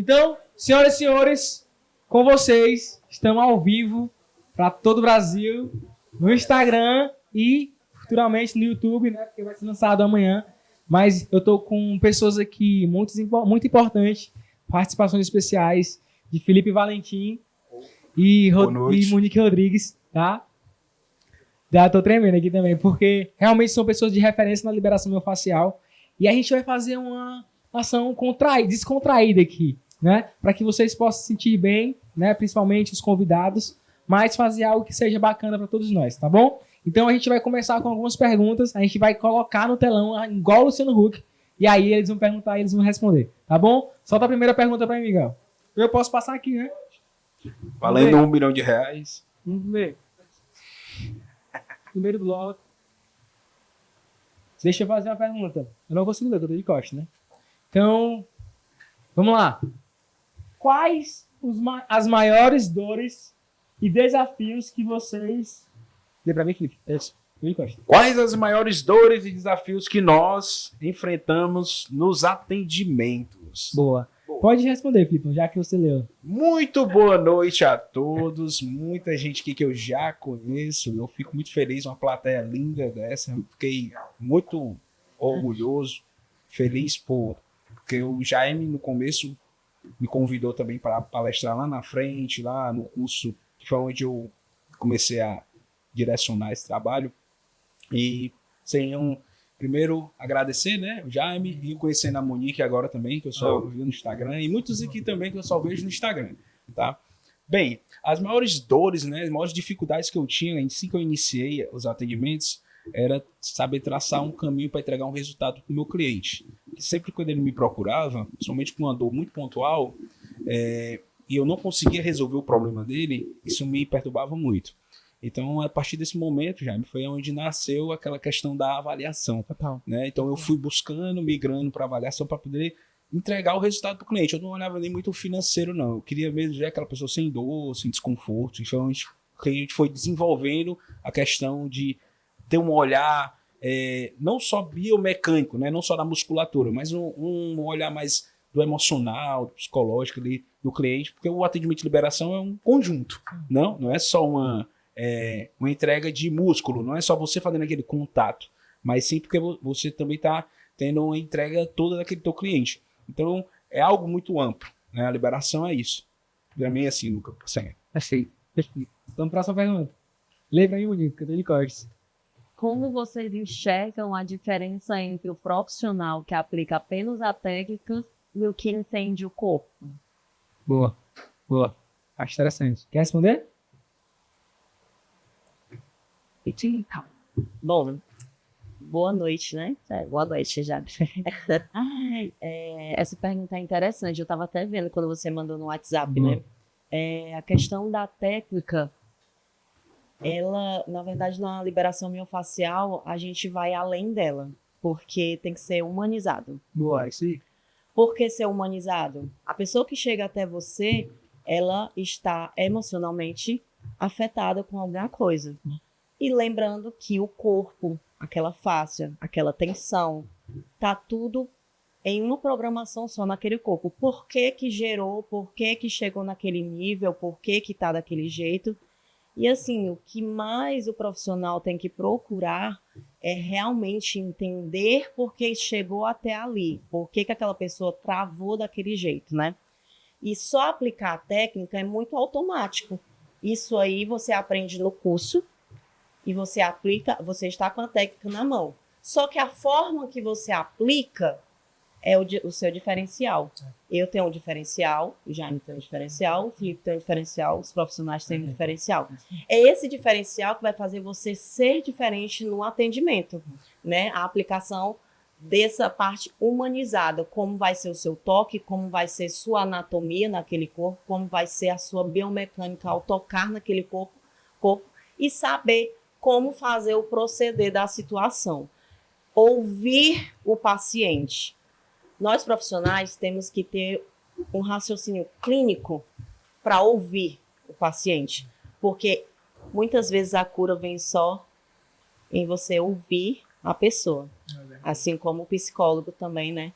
Então, senhoras e senhores, com vocês, estamos ao vivo para todo o Brasil, no Instagram e futuramente no YouTube, né? Porque vai ser lançado amanhã. Mas eu tô com pessoas aqui muito importantes, participações especiais de Felipe Valentim e Monique Rodrigues, tá? Já tô tremendo aqui também, porque realmente são pessoas de referência na liberação miofascial. E a gente vai fazer uma ação descontraída aqui, né? Para que vocês possam se sentir bem, né? Principalmente os convidados, mas fazer algo que seja bacana para todos nós, tá bom? Então a gente vai começar com algumas perguntas, a gente vai colocar no telão, igual o Luciano Huck, e aí eles vão perguntar e eles vão responder, tá bom? Solta a primeira pergunta para mim, Miguel. Eu posso passar aqui, né? Valendo R$1 milhão. Vamos ver. Primeiro bloco. Deixa eu fazer uma pergunta. Eu não consigo ler, porque eu tô de costa, né? Então, vamos lá. Quais as maiores dores e desafios que vocês... Dê pra mim, Felipe. Quais as maiores dores e desafios que nós enfrentamos nos atendimentos? Boa. Pode responder, Felipe, já que você leu. Muito boa noite a todos. Muita gente aqui que eu já conheço. Eu fico muito feliz, uma plateia linda dessa. Eu fiquei muito orgulhoso, feliz porque o Jaime, no começo, me convidou também para palestrar lá na frente, lá no curso, que foi onde eu comecei a direcionar esse trabalho. E primeiro agradecer, né, o Jaime, e conhecendo a Monique agora também, que eu só vi no Instagram, e muitos aqui também que eu só vejo no Instagram, tá? Bem, as maiores dores, né, as maiores dificuldades que eu tinha assim que eu iniciei os atendimentos era saber traçar um caminho para entregar um resultado para o meu cliente. E sempre quando ele me procurava, principalmente com uma dor muito pontual, e eu não conseguia resolver o problema dele, isso me perturbava muito. Então, a partir desse momento, Jaime, foi onde nasceu aquela questão da avaliação. Total. Né? Então, eu fui migrando para avaliação para poder entregar o resultado para o cliente. Eu não olhava nem muito o financeiro, não. Eu queria mesmo ver aquela pessoa sem dor, sem desconforto. Então, a gente foi desenvolvendo a questão de ter um olhar não só biomecânico, né? Não só da musculatura, mas um olhar mais do emocional, do psicológico ali, do cliente, porque o atendimento de liberação é um conjunto. Não é só uma entrega de músculo, não é só você fazendo aquele contato, mas sim porque você também está tendo uma entrega toda daquele teu cliente. Então, é algo muito amplo, né? A liberação é isso. Para mim, assim, Luca. Achei. Vamos para a próxima pergunta. Lê para mim, Monique, que eu tô de cortes. Como vocês enxergam a diferença entre o profissional que aplica apenas a técnica e o que entende o corpo? Boa. Acho interessante. Quer responder? Bom, boa noite, né? Boa noite, já. Essa pergunta é interessante. Eu estava até vendo quando você mandou no WhatsApp, né? A questão da técnica, ela, na verdade, na liberação miofascial, a gente vai além dela, porque tem que ser humanizado. Boa, sim. Por que ser humanizado? A pessoa que chega até você, ela está emocionalmente afetada com alguma coisa. E lembrando que o corpo, aquela fáscia, aquela tensão, tá tudo em uma programação só naquele corpo. Por que que gerou, por que que chegou naquele nível, por que que tá daquele jeito. E assim, o que mais o profissional tem que procurar é realmente entender por que chegou até ali, por que que aquela pessoa travou daquele jeito, né? E só aplicar a técnica é muito automático. Isso aí você aprende no curso, e você aplica, você está com a técnica na mão. Só que a forma que você aplica é o seu diferencial. Eu tenho um diferencial, o Jaime tem um diferencial, o Felipe tem um diferencial, os profissionais têm um diferencial. É esse diferencial que vai fazer você ser diferente no atendimento, né? A aplicação dessa parte humanizada, como vai ser o seu toque, como vai ser sua anatomia naquele corpo, como vai ser a sua biomecânica ao tocar naquele corpo e saber como fazer o proceder da situação. Ouvir o paciente. Nós, profissionais, temos que ter um raciocínio clínico para ouvir o paciente, porque muitas vezes a cura vem só em você ouvir a pessoa, assim como o psicólogo também, né?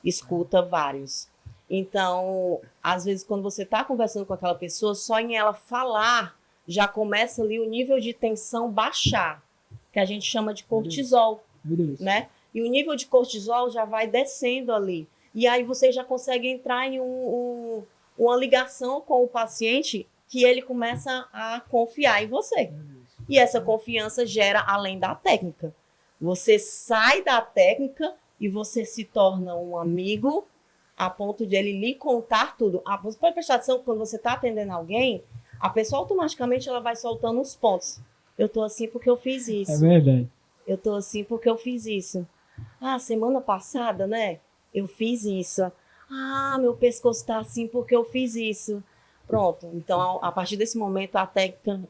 Escuta vários. Então, às vezes, quando você está conversando com aquela pessoa, só em ela falar, já começa ali o nível de tensão baixar, que a gente chama de cortisol, Meu Deus. né? E o nível de cortisol já vai descendo ali. E aí você já consegue entrar em uma ligação com o paciente que ele começa a confiar em você. E essa confiança gera além da técnica. Você sai da técnica e você se torna um amigo a ponto de ele lhe contar tudo. Você pode prestar atenção que quando você está atendendo alguém, a pessoa automaticamente ela vai soltando os pontos. Eu tô assim porque eu fiz isso. É verdade. Eu tô assim porque eu fiz isso. Ah, semana passada, né? Eu fiz isso. Ah, meu pescoço tá assim porque eu fiz isso. Pronto. Então, a partir desse momento, a técnica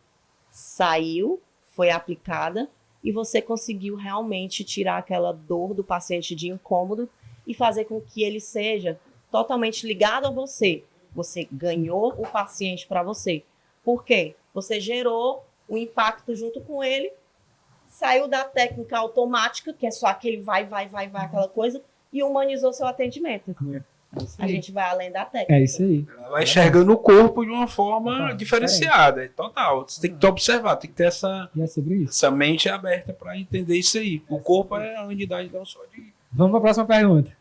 saiu, foi aplicada e você conseguiu realmente tirar aquela dor do paciente de incômodo e fazer com que ele seja totalmente ligado a você. Você ganhou o paciente para você. Por quê? Você gerou o impacto junto com ele, saiu da técnica automática, que é só aquele vai, aquela coisa, e humanizou seu atendimento. A gente vai além da técnica. É isso aí. Ela vai enxergando o corpo de uma forma Total, diferenciada. Total. Você tem que observar, tem que ter essa E é sobre isso. mente aberta para entender isso aí. O corpo é a unidade não só de... Vamos para a próxima pergunta.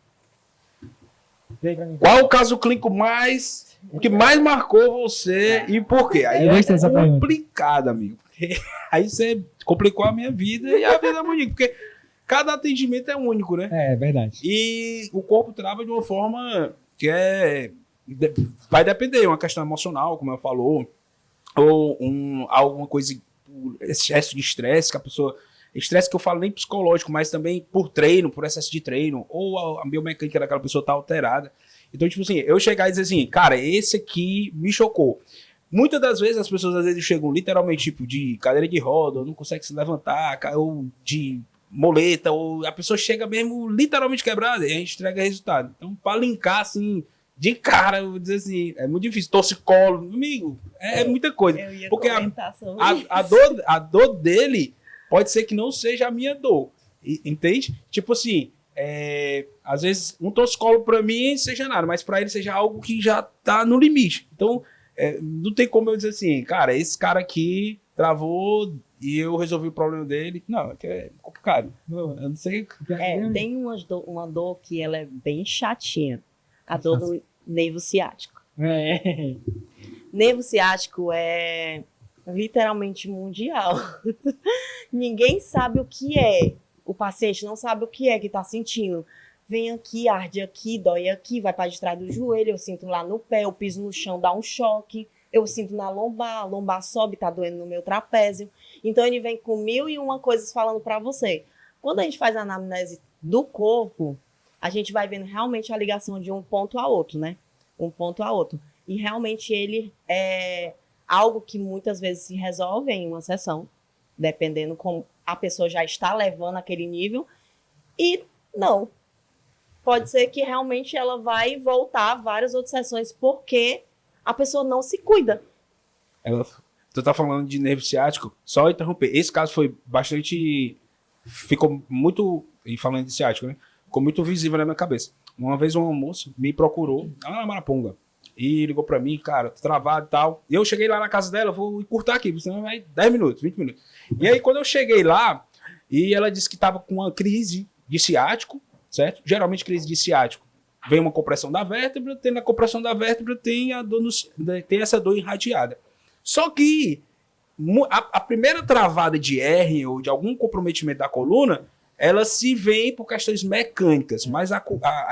Vem pra mim. Qual o caso clínico o que mais marcou você e por quê? Aí Eu gostei dessa pergunta. complicado, amigo. Porque aí você complicou a minha vida e a vida da Monique, porque cada atendimento é único, né? É verdade. E o corpo trava de uma forma que vai depender, uma questão emocional, como ela falou, ou alguma coisa, excesso de estresse, que a pessoa... Estresse que eu falo nem psicológico, mas também por treino, por excesso de treino, ou a biomecânica daquela pessoa tá alterada. Então, tipo assim, eu chegar e dizer assim, cara, esse aqui me chocou. Muitas das vezes as pessoas às vezes chegam literalmente tipo de cadeira de roda, ou não consegue se levantar, ou de moleta, ou a pessoa chega mesmo literalmente quebrada e a gente entrega resultado. Então, para linkar assim, de cara, eu vou dizer assim, é muito difícil. Torcicolo, amigo, é muita coisa. Eu ia Porque comentar sobre isso. a dor dele pode ser que não seja a minha dor. Entende? Tipo assim, às vezes um torcicolo para mim seja nada, mas para ele seja algo que já tá no limite. Então, não tem como eu dizer assim, cara, esse cara aqui travou e eu resolvi o problema dele. Não, é complicado. Eu não sei. Tem uma dor que ela é bem chatinha. A dor do nervo ciático. É. Nervo ciático é literalmente mundial. Ninguém sabe o que é. O paciente não sabe o que é que está sentindo. Vem aqui, arde aqui, dói aqui, vai para trás do joelho, eu sinto lá no pé, eu piso no chão, dá um choque. Eu sinto na lombar, a lombar sobe, tá doendo no meu trapézio. Então ele vem com 1001 coisas falando para você. Quando a gente faz a anamnese do corpo, a gente vai vendo realmente a ligação de um ponto a outro, né? Um ponto a outro. E realmente ele é algo que muitas vezes se resolve em uma sessão, dependendo como a pessoa já está levando aquele nível. E não. Pode ser que realmente ela vai voltar várias outras sessões, porque a pessoa não se cuida. Tu tá falando de nervo ciático, só interromper. Esse caso foi bastante... Ficou muito... E falando de ciático, né? Ficou muito visível na minha cabeça. Uma vez uma moça me procurou, lá na Maraponga, e ligou pra mim, cara, tô travado e tal. E eu cheguei lá na casa dela, vou encurtar aqui, senão vai 10 minutos, 20 minutos. E aí, quando eu cheguei lá, e ela disse que tava com uma crise de ciático, certo? Geralmente, crise de ciático. Vem uma compressão da vértebra, tem na compressão da vértebra, tem essa dor irradiada. Só que a primeira travada de hernia ou de algum comprometimento da coluna, ela se vem por questões mecânicas, mas a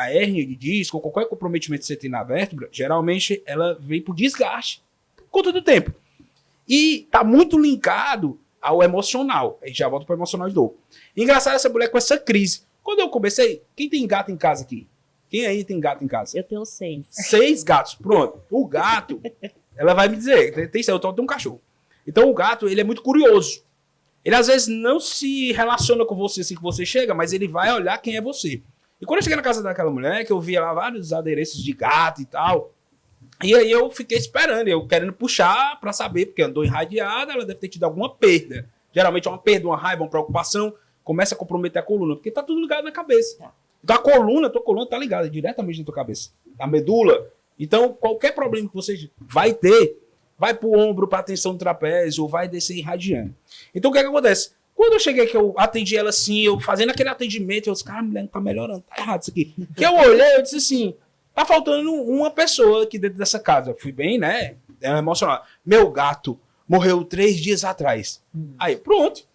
hérnia de disco ou qualquer comprometimento que você tem na vértebra, geralmente ela vem por desgaste, por conta do tempo. E tá muito linkado ao emocional. A gente já volta para o emocional de novo. Engraçado essa mulher com essa crise. Quando eu comecei, quem tem gato em casa aqui? Quem aí tem gato em casa? Eu tenho 6. 6 gatos, pronto. O gato, ela vai me dizer, eu tenho um cachorro. Então o gato, ele é muito curioso. Ele às vezes não se relaciona com você assim que você chega, mas ele vai olhar quem é você. E quando eu cheguei na casa daquela mulher, que eu via lá vários adereços de gato e tal, e aí eu fiquei esperando, eu querendo puxar pra saber, porque andou irradiada, ela deve ter tido alguma perda. Geralmente é uma perda, uma raiva, uma preocupação, começa a comprometer a coluna, porque tá tudo ligado na cabeça. Então a tua coluna tá ligada diretamente na tua cabeça. a medula. Então, qualquer problema que você vai ter, vai pro ombro, pra tensão do trapézio, ou vai descer irradiando. Então, o que é que acontece? Quando eu cheguei que eu atendi ela assim, eu fazendo aquele atendimento, eu disse, cara, a mulher não tá melhorando, tá errado isso aqui. Que eu olhei, eu disse assim, tá faltando uma pessoa aqui dentro dessa casa. Eu fui bem, né, emocionado. Meu gato morreu 3 dias atrás. Aí, pronto.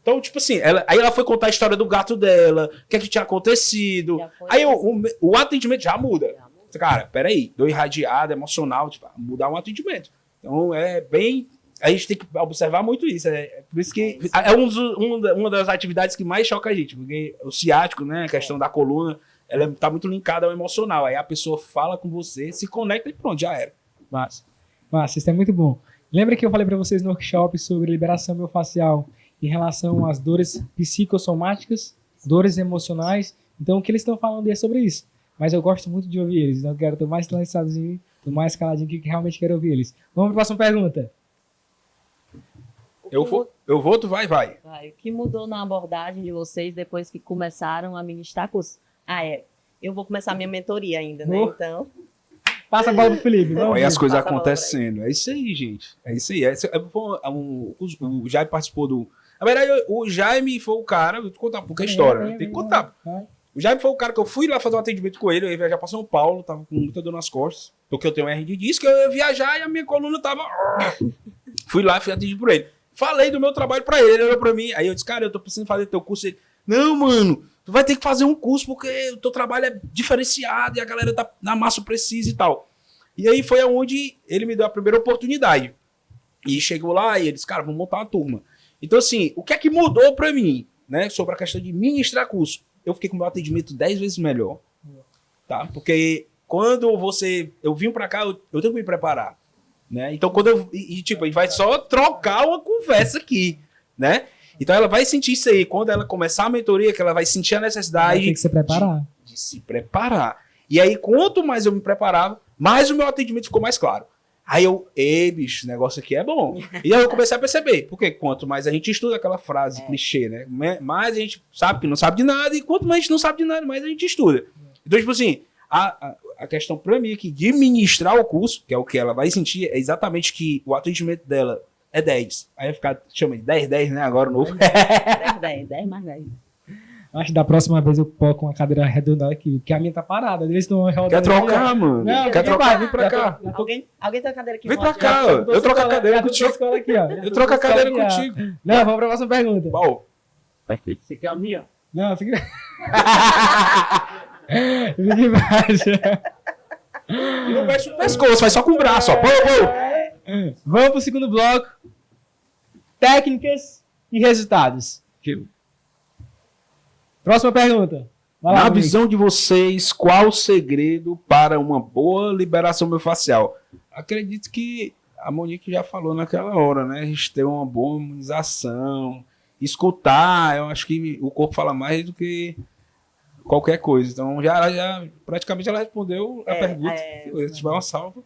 Então, tipo assim, aí ela foi contar a história do gato dela, o que é que tinha acontecido. Aí o atendimento já muda. Cara, peraí, dor irradiada, emocional, tipo, mudar um atendimento. Então, é bem... A gente tem que observar muito isso. Por isso que é uma das atividades que mais choca a gente, porque o ciático, né, a questão da coluna, ela tá muito linkada ao emocional. Aí a pessoa fala com você, se conecta e pronto, já era. Massa, isso é muito bom. Lembra que eu falei para vocês no workshop sobre liberação miofascial em relação às dores psicossomáticas, dores emocionais? Então, o que eles estão falando é sobre isso. Mas eu gosto muito de ouvir eles. Então, eu quero estar mais lançadinho, tô mais caladinho que realmente quero ouvir eles. Vamos para a próxima pergunta. Eu vou, tu vai. O que mudou na abordagem de vocês depois que começaram a ministrar curso? Eu vou começar minha mentoria ainda, né? Então... Passa a bola pro Felipe. Olha as coisas acontecendo. É isso aí, gente. É isso aí. O Jaime participou do... Na verdade, o Jaime foi o cara... Vou te contar um pouco a história, né? Tem que contar. O Jaime foi o cara que eu fui lá fazer um atendimento com ele. Eu ia viajar pra São Paulo. Tava com muita dor nas costas. Porque eu tenho um R de disco. Eu ia viajar e a minha coluna tava... Fui lá e fui atendido por ele. Falei do meu trabalho pra ele. Ele olhou pra mim. Aí eu disse, cara, eu tô precisando fazer teu curso. Ele, não, mano... Tu vai ter que fazer um curso porque o teu trabalho é diferenciado e a galera da massa precisa e tal. E aí foi aonde ele me deu a primeira oportunidade. E chegou lá e ele disse, cara, vamos montar uma turma. Então, assim, o que é que mudou pra mim, né, sobre a questão de ministrar curso? Eu fiquei com o meu atendimento 10 vezes melhor, tá? Porque quando eu vim pra cá, eu tenho que me preparar, né? Então, quando a gente vai só trocar uma conversa aqui, né? Então ela vai sentir isso aí. Quando ela começar a mentoria, que ela vai sentir a necessidade tem que se preparar. De se preparar. E aí, quanto mais eu me preparava, mais o meu atendimento ficou mais claro. Aí bicho, esse negócio aqui é bom. E aí eu comecei a perceber. Porque quanto mais a gente estuda aquela frase clichê, né? Mais a gente sabe que não sabe de nada. E quanto mais a gente não sabe de nada, mais a gente estuda. Então, tipo assim, a questão pra mim aqui de ministrar o curso, que é o que ela vai sentir, é exatamente que o atendimento dela é 10. Aí vai ficar, chama de 10, né? Agora o novo. 10 mais 10. Acho que da próxima vez eu coloco uma cadeira arredondada aqui, porque a minha tá parada. Eles estão rodando. Quer trocar, mano? Não, quer trocar? Vem pra cá. Alguém tem a cadeira aqui? Vem pra cá, eu troco a cadeira contigo. Eu troco a cadeira contigo. Não, vamos pra próxima pergunta. Bom. Perfeito. Você quer a minha? Não, fica... Fica embaixo. E não mexe no pescoço, vai só com o braço, ó. Vamos pro segundo bloco. Técnicas e resultados. Próxima pergunta. Vai lá, Na visão de vocês, qual o segredo para uma boa liberação miofascial? Acredito que a Monique já falou naquela hora, né? A gente ter uma boa imunização, escutar. Eu acho que o corpo fala mais do que qualquer coisa. Então, já praticamente ela respondeu a pergunta. Se tiver uma salva.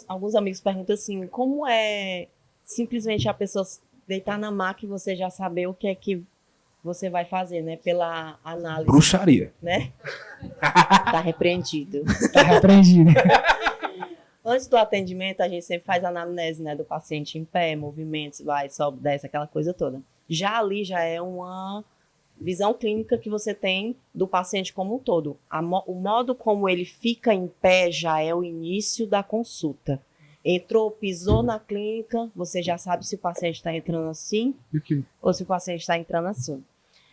Alguns amigos perguntam assim, como é simplesmente a pessoa deitar na maca e você já saber o que é que você vai fazer, né? Pela análise. Bruxaria. Né? Tá repreendido. Tá repreendido. Antes do atendimento, a gente sempre faz a anamnese, né? Do paciente em pé, movimentos, vai, sobe, desce, aquela coisa toda. Já ali já é uma visão clínica que você tem do paciente como um todo. O modo como ele fica em pé já é o início da consulta. Entrou, pisou na clínica, você já sabe se o paciente está entrando assim ou se o paciente está entrando assim.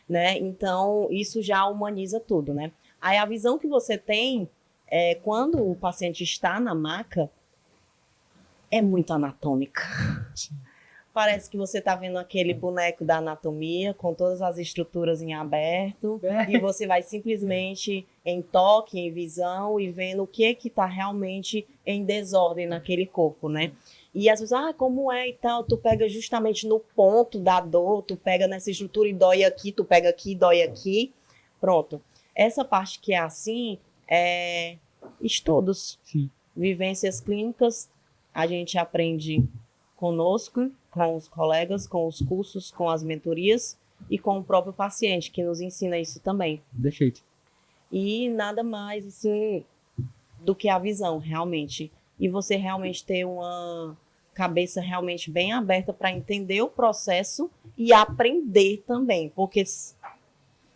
Né? Então, isso já humaniza tudo, né? Aí a visão que você tem é quando o paciente está na maca, é muito anatômica. Sim. Parece que você está vendo aquele boneco da anatomia com todas as estruturas em aberto e você vai simplesmente em toque, em visão e vendo o que está realmente em desordem naquele corpo, né? E às vezes, como é e tal, tu pega justamente no ponto da dor, tu pega nessa estrutura e dói aqui, tu pega aqui e dói aqui, pronto. Essa parte que é assim, é estudos, sim, vivências clínicas, a gente aprende conosco, com os colegas, com os cursos, com as mentorias e com o próprio paciente, que nos ensina isso também. Perfeito. E nada mais, assim, do que a visão, realmente. E você realmente ter uma cabeça realmente bem aberta para entender o processo e aprender também. Porque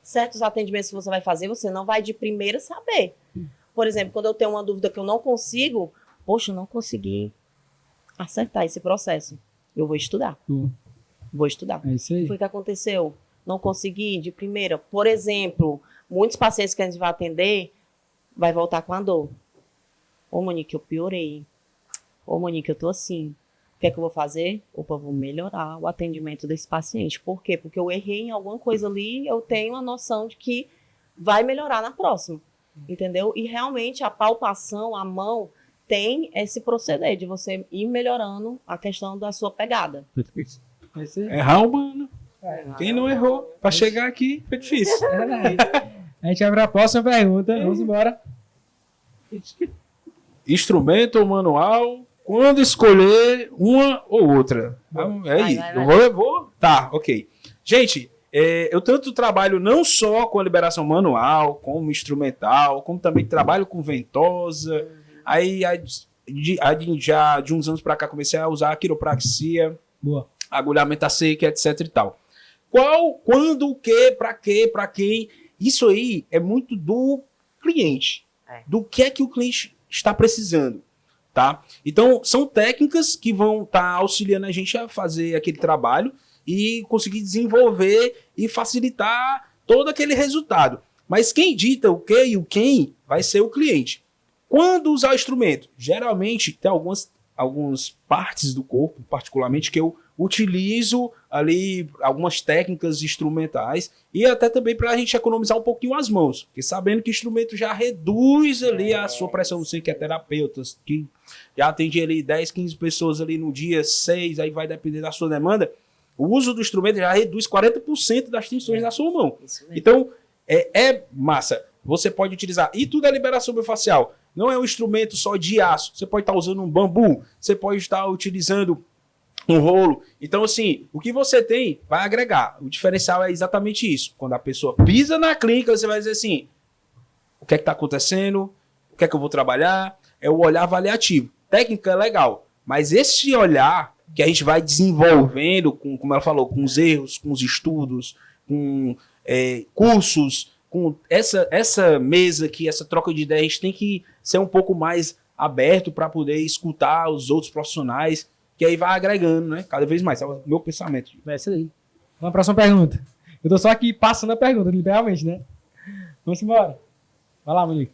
certos atendimentos que você vai fazer, você não vai de primeira saber. Por exemplo, quando eu tenho uma dúvida que eu não consigo, poxa, eu não consegui acertar esse processo. Eu vou estudar. Vou estudar. É isso O aí. que foi que aconteceu? Não consegui de primeira. Por exemplo, muitos pacientes que a gente vai atender, vai voltar com a dor. Ô, Monique, eu piorei. Ô, Monique, eu tô assim. O que é que eu vou fazer? Opa, eu vou melhorar o atendimento desse paciente. Por quê? Porque eu errei em alguma coisa ali, eu tenho a noção de que vai melhorar na próxima. Entendeu? E realmente a palpação, a mão, tem esse proceder de você ir melhorando a questão da sua pegada. É isso aí. Errar humano. Quem não errou pra chegar aqui foi difícil. É verdade. A gente vai para a próxima pergunta. Vamos embora. Instrumento ou manual, quando escolher uma ou outra? É Vai, isso. vai. Eu vou. Tá, ok. Gente, eu tanto trabalho não só com a liberação manual, como instrumental, como também trabalho com ventosa. Aí, já de uns anos pra cá, comecei a usar a quiropraxia, Boa. agulhamento a seca, etc e tal. Quando, o que, pra quem? Isso aí é muito do cliente. Do que é que o cliente está precisando, tá? Então, são técnicas que vão estar auxiliando a gente a fazer aquele trabalho e conseguir desenvolver e facilitar todo aquele resultado. Mas quem dita o que e o quem vai ser o cliente. Quando usar o instrumento? Geralmente, tem algumas partes do corpo, particularmente, que eu utilizo ali algumas técnicas instrumentais e até também para a gente economizar um pouquinho as mãos, porque sabendo que o instrumento já reduz ali a sua pressão, você que é terapeuta, que já atende ali 10, 15 pessoas ali no dia, 6, aí vai depender da sua demanda, o uso do instrumento já reduz 40% das tensões da sua mão. Então, é massa. Você pode utilizar, e tudo é liberação miofascial. Não é um instrumento só de aço. Você pode estar usando um bambu, você pode estar utilizando um rolo. Então, assim, o que você tem vai agregar. O diferencial é exatamente isso. Quando a pessoa pisa na clínica, você vai dizer assim, o que é que está acontecendo? O que é que eu vou trabalhar? É o olhar avaliativo. Técnica é legal, mas esse olhar que a gente vai desenvolvendo, como ela falou, com os erros, com os estudos, com cursos, com essa mesa aqui, essa troca de ideias, a gente tem que ser um pouco mais aberto para poder escutar os outros profissionais, que aí vai agregando, né? Cada vez mais. É o meu pensamento. É isso aí. Vamos para a próxima pergunta. Eu tô só aqui passando a pergunta, literalmente, né? Vamos embora. Vai lá, Monique.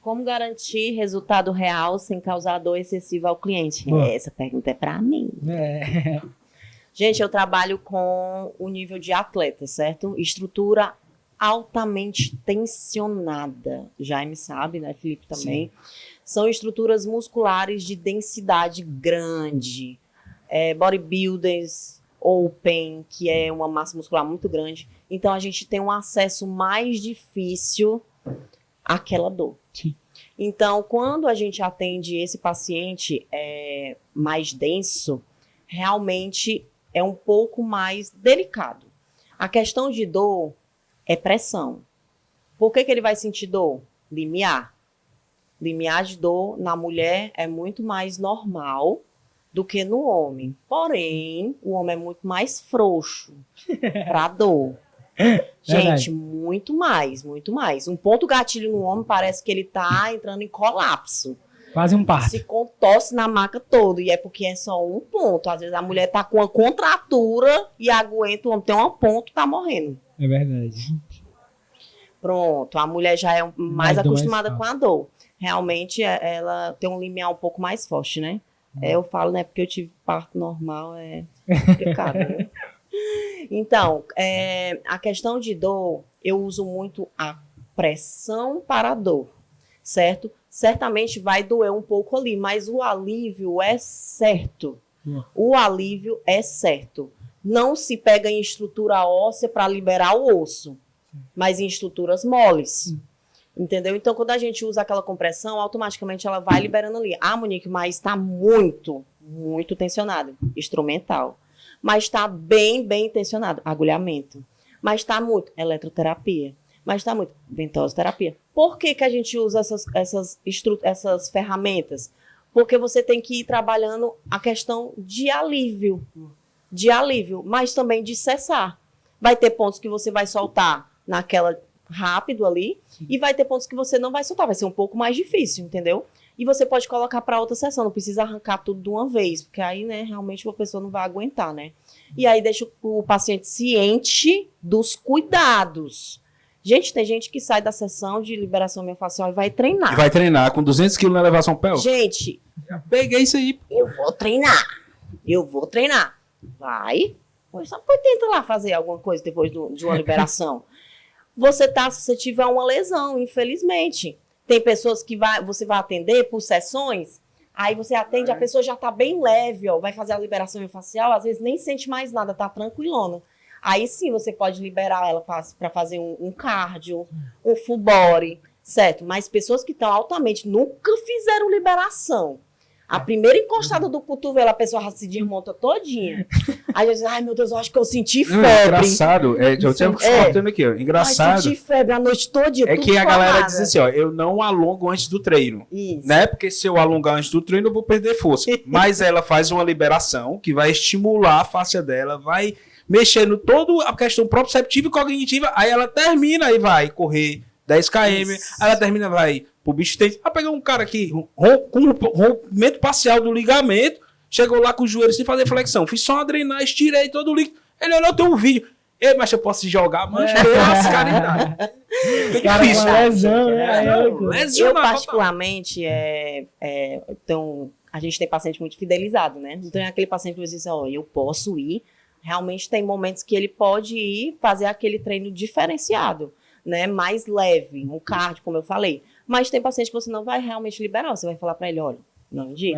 Como garantir resultado real sem causar dor excessiva ao cliente? Boa. Essa pergunta é para mim. É. Gente, eu trabalho com o nível de atleta, certo? Estrutura altamente tensionada. Jaime sabe, né? Felipe também. Sim. São estruturas musculares de densidade grande. Bodybuilders, open, que é uma massa muscular muito grande. Então, a gente tem um acesso mais difícil àquela dor. Sim. Então, quando a gente atende esse paciente mais denso, realmente é um pouco mais delicado. A questão de dor é pressão. Por que ele vai sentir dor? Limiar. Limiar de dor na mulher é muito mais normal do que no homem. Porém, o homem é muito mais frouxo para dor. Gente, muito mais, muito mais. Um ponto gatilho no homem parece que ele tá entrando em colapso. Quase um parto. Se contorce na maca todo. E é porque é só um ponto. Às vezes a mulher tá com uma contratura e aguenta, o homem tem um ponto, tá morrendo. É verdade. Pronto, a mulher já é mais acostumada com a dor. Realmente, ela tem um limiar um pouco mais forte, né? Eu falo, né? Porque eu tive parto normal, é complicado, né? Então, a questão de dor, eu uso muito a pressão para a dor, certo? Certamente vai doer um pouco ali, mas o alívio é certo. O alívio é certo. Não se pega em estrutura óssea para liberar o osso, mas em estruturas moles. Entendeu? Então, quando a gente usa aquela compressão, automaticamente ela vai liberando ali. Ah, Monique, mas está muito, muito tensionado. Instrumental. Mas está bem, bem tensionado. Agulhamento. Mas está muito. Eletroterapia. Mas tá muito. Ventosoterapia. Por que que a gente usa essas ferramentas? Porque você tem que ir trabalhando a questão de alívio, mas também de cessar. Vai ter pontos que você vai soltar naquela rápido ali, e vai ter pontos que você não vai soltar, vai ser um pouco mais difícil, entendeu? E você pode colocar para outra sessão, não precisa arrancar tudo de uma vez, porque aí, né, realmente a pessoa não vai aguentar, né? E aí deixa o paciente ciente dos cuidados. Gente, tem gente que sai da sessão de liberação miofascial e vai treinar. E vai treinar com 200 quilos na elevação pélvica. Gente, Peguei isso aí. eu vou treinar. Vai. Pois tenta lá fazer alguma coisa depois de uma liberação. Se você tiver uma lesão, infelizmente. Tem pessoas que você vai atender por sessões, aí você atende, a pessoa já tá bem leve, ó, vai fazer a liberação miofascial, às vezes nem sente mais nada, tá tranquilona. Aí sim você pode liberar ela para fazer um cardio, um full body, certo? Mas pessoas que estão altamente, nunca fizeram liberação. A primeira encostada do cotovelo, a pessoa já se desmonta todinha. Aí eu digo, ai meu Deus, eu acho que eu senti febre. Não, engraçado, eu tenho cortando aqui, ó. Engraçado. Ai, senti febre a noite todinha, É tudo que a galera formada. diz assim, ó, eu não alongo antes do treino. Isso. Né? Porque se eu alongar antes do treino, eu vou perder força. Mas ela faz uma liberação que vai estimular a face dela, vai mexendo toda a questão proprioceptiva e cognitiva, aí ela termina e vai correr 10 km, aí ela termina e vai pro bicho tem. Vai pegar um cara aqui com rompimento parcial do ligamento, chegou lá com o joelho sem fazer flexão, fiz só uma drenagem, estirei todo o líquido, ele olhou, tem um vídeo. Ei, mas eu posso jogar, mas lascaridade. É Cara, difícil. uma lesão, né? Eu, particularmente, então, a gente tem paciente muito fidelizado, né? Então, é aquele paciente que você diz, ó, eu posso ir. Realmente tem momentos que ele pode ir fazer aquele treino diferenciado, né? Mais leve, um cardio, como eu falei. Mas tem paciente que você não vai realmente liberar. Você vai falar para ele, olha, não indico.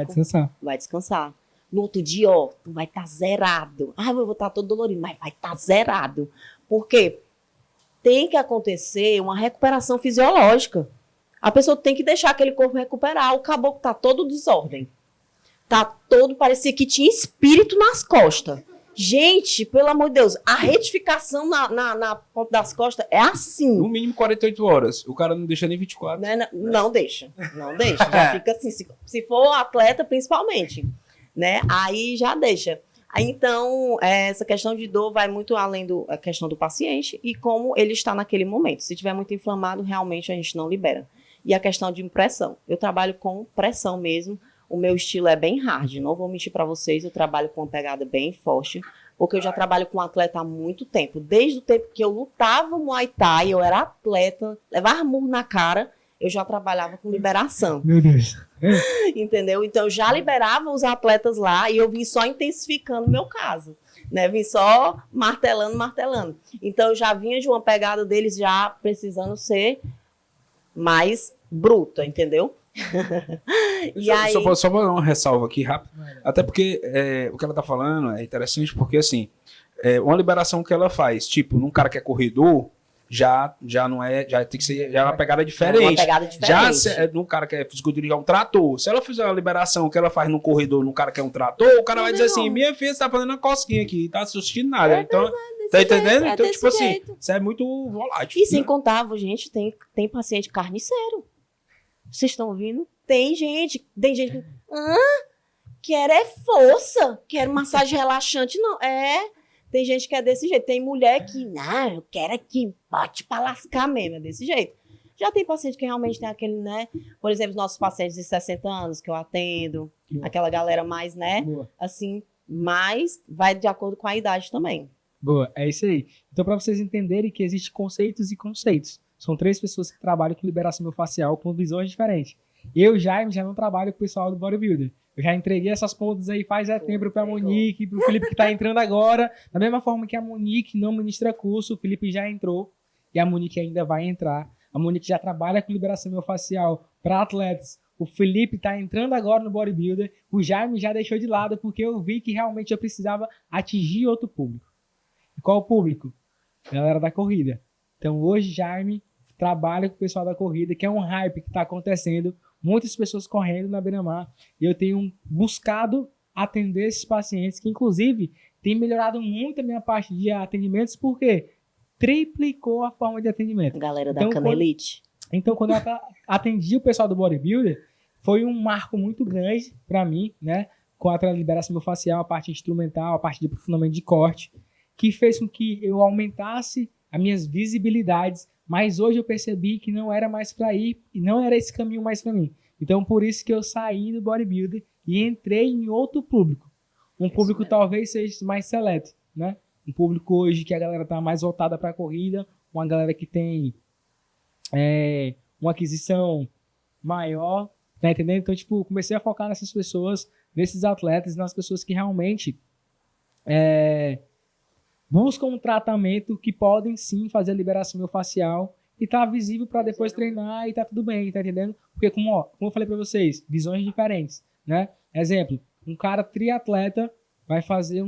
Vai descansar. No outro dia, ó, tu vai estar zerado. Ah, eu vou estar todo dolorido, mas vai estar zerado. Por quê? Tem que acontecer uma recuperação fisiológica. A pessoa tem que deixar aquele corpo recuperar. O caboclo tá todo desordem. Tá todo, parecia que tinha espírito nas costas. Gente, pelo amor de Deus, a retificação na ponta das costas é assim. No mínimo 48 horas. O cara não deixa nem 24. Não deixa. Já fica assim. Se for atleta, principalmente. Né? Aí já deixa. Aí, então, essa questão de dor vai muito além da questão do paciente e como ele está naquele momento. Se estiver muito inflamado, realmente a gente não libera. E a questão de pressão. Eu trabalho com pressão mesmo. O meu estilo é bem hard, não vou mentir para vocês, eu trabalho com uma pegada bem forte, porque eu já trabalho com atleta há muito tempo. Desde o tempo que eu lutava Muay Thai, eu era atleta, levava murro na cara, eu já trabalhava com liberação. Meu Deus. Entendeu? Então, eu já liberava os atletas lá e eu vim só intensificando o meu caso. Né? Vim só martelando. Então, eu já vinha de uma pegada deles já precisando ser mais bruta, entendeu? Só para uma ressalva aqui rápido, até porque o que ela tá falando é interessante porque assim, uma liberação que ela faz, tipo, num cara que é corredor, já não é, já tem que ser já é uma pegada diferente. Uma pegada diferente. Já num cara que é fisiculturista, é um trator. Se ela fizer uma liberação que ela faz num corredor, num cara que é um trator, o cara vai dizer assim, minha filha, você tá fazendo uma cosquinha aqui, tá assistindo nada. Então, tá entendendo? Então, tipo assim, isso é muito volátil. E sem contar, gente, tem paciente carniceiro. Vocês estão ouvindo? Tem gente que quer força, quer massagem relaxante, não. Tem gente que é desse jeito. Tem mulher que, não, eu quero que bote pra lascar mesmo, é desse jeito. Já tem paciente que realmente tem aquele, né? Por exemplo, os nossos pacientes de 60 anos que eu atendo, aquela galera mais, né? Boa. Assim, mas vai de acordo com a idade também. Boa, é isso aí. Então, para vocês entenderem que existem conceitos e conceitos. São 3 pessoas que trabalham com liberação miofascial com visões diferentes. Eu, Jaime, já não trabalho com o pessoal do bodybuilder. Eu já entreguei essas pontas aí faz tempo para a Monique, para o Felipe que está entrando agora. Da mesma forma que a Monique não ministra curso, o Felipe já entrou e a Monique ainda vai entrar. A Monique já trabalha com liberação miofascial para atletas. O Felipe está entrando agora no bodybuilder. O Jaime já deixou de lado porque eu vi que realmente eu precisava atingir outro público. E qual o público? Galera da corrida. Então hoje, Jaime trabalha com o pessoal da corrida, que é um hype que está acontecendo, muitas pessoas correndo na beira-mar, e eu tenho buscado atender esses pacientes, que inclusive tem melhorado muito a minha parte de atendimentos, porque triplicou a forma de atendimento. Galera da Então, Canelite. Então, quando eu atendi o pessoal do bodybuilder, foi um marco muito grande para mim, né? Com a liberação facial, a parte instrumental, a parte de aprofundamento de corte, que fez com que eu aumentasse as minhas visibilidades, mas hoje eu percebi que não era mais para ir, e não era esse caminho mais para mim. Então, por isso que eu saí do bodybuilder e entrei em outro público. Um público talvez seja mais seleto, né? Um público hoje que a galera tá mais voltada para a corrida, uma galera que tem uma aquisição maior, tá entendendo? Então, tipo, comecei a focar nessas pessoas, nesses atletas, nas pessoas que realmente buscam um tratamento que podem sim fazer a liberação miofascial e tá visível para depois treinar e tá tudo bem, tá entendendo? Porque como eu falei para vocês, visões diferentes, né? Exemplo, um cara triatleta vai fazer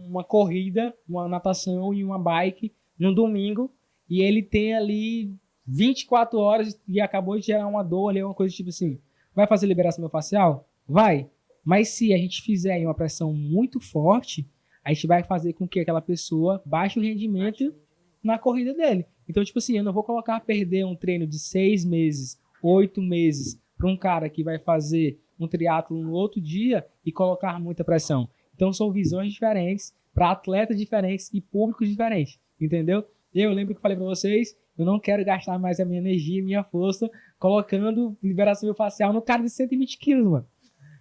uma corrida, uma natação e uma bike no domingo e ele tem ali 24 horas e acabou de gerar uma dor ali, uma coisa tipo assim. Vai fazer liberação miofascial? Vai. Mas se a gente fizer uma pressão muito forte, a gente vai fazer com que aquela pessoa baixe o rendimento na corrida dele. Então, tipo assim, eu não vou perder um treino de 6 meses, 8 meses para um cara que vai fazer um triatlo no outro dia e colocar muita pressão. Então, são visões diferentes para atletas diferentes e públicos diferentes, entendeu? Eu lembro que eu falei para vocês, eu não quero gastar mais a minha energia, minha força, colocando liberação miofascial no cara de 120 quilos, mano.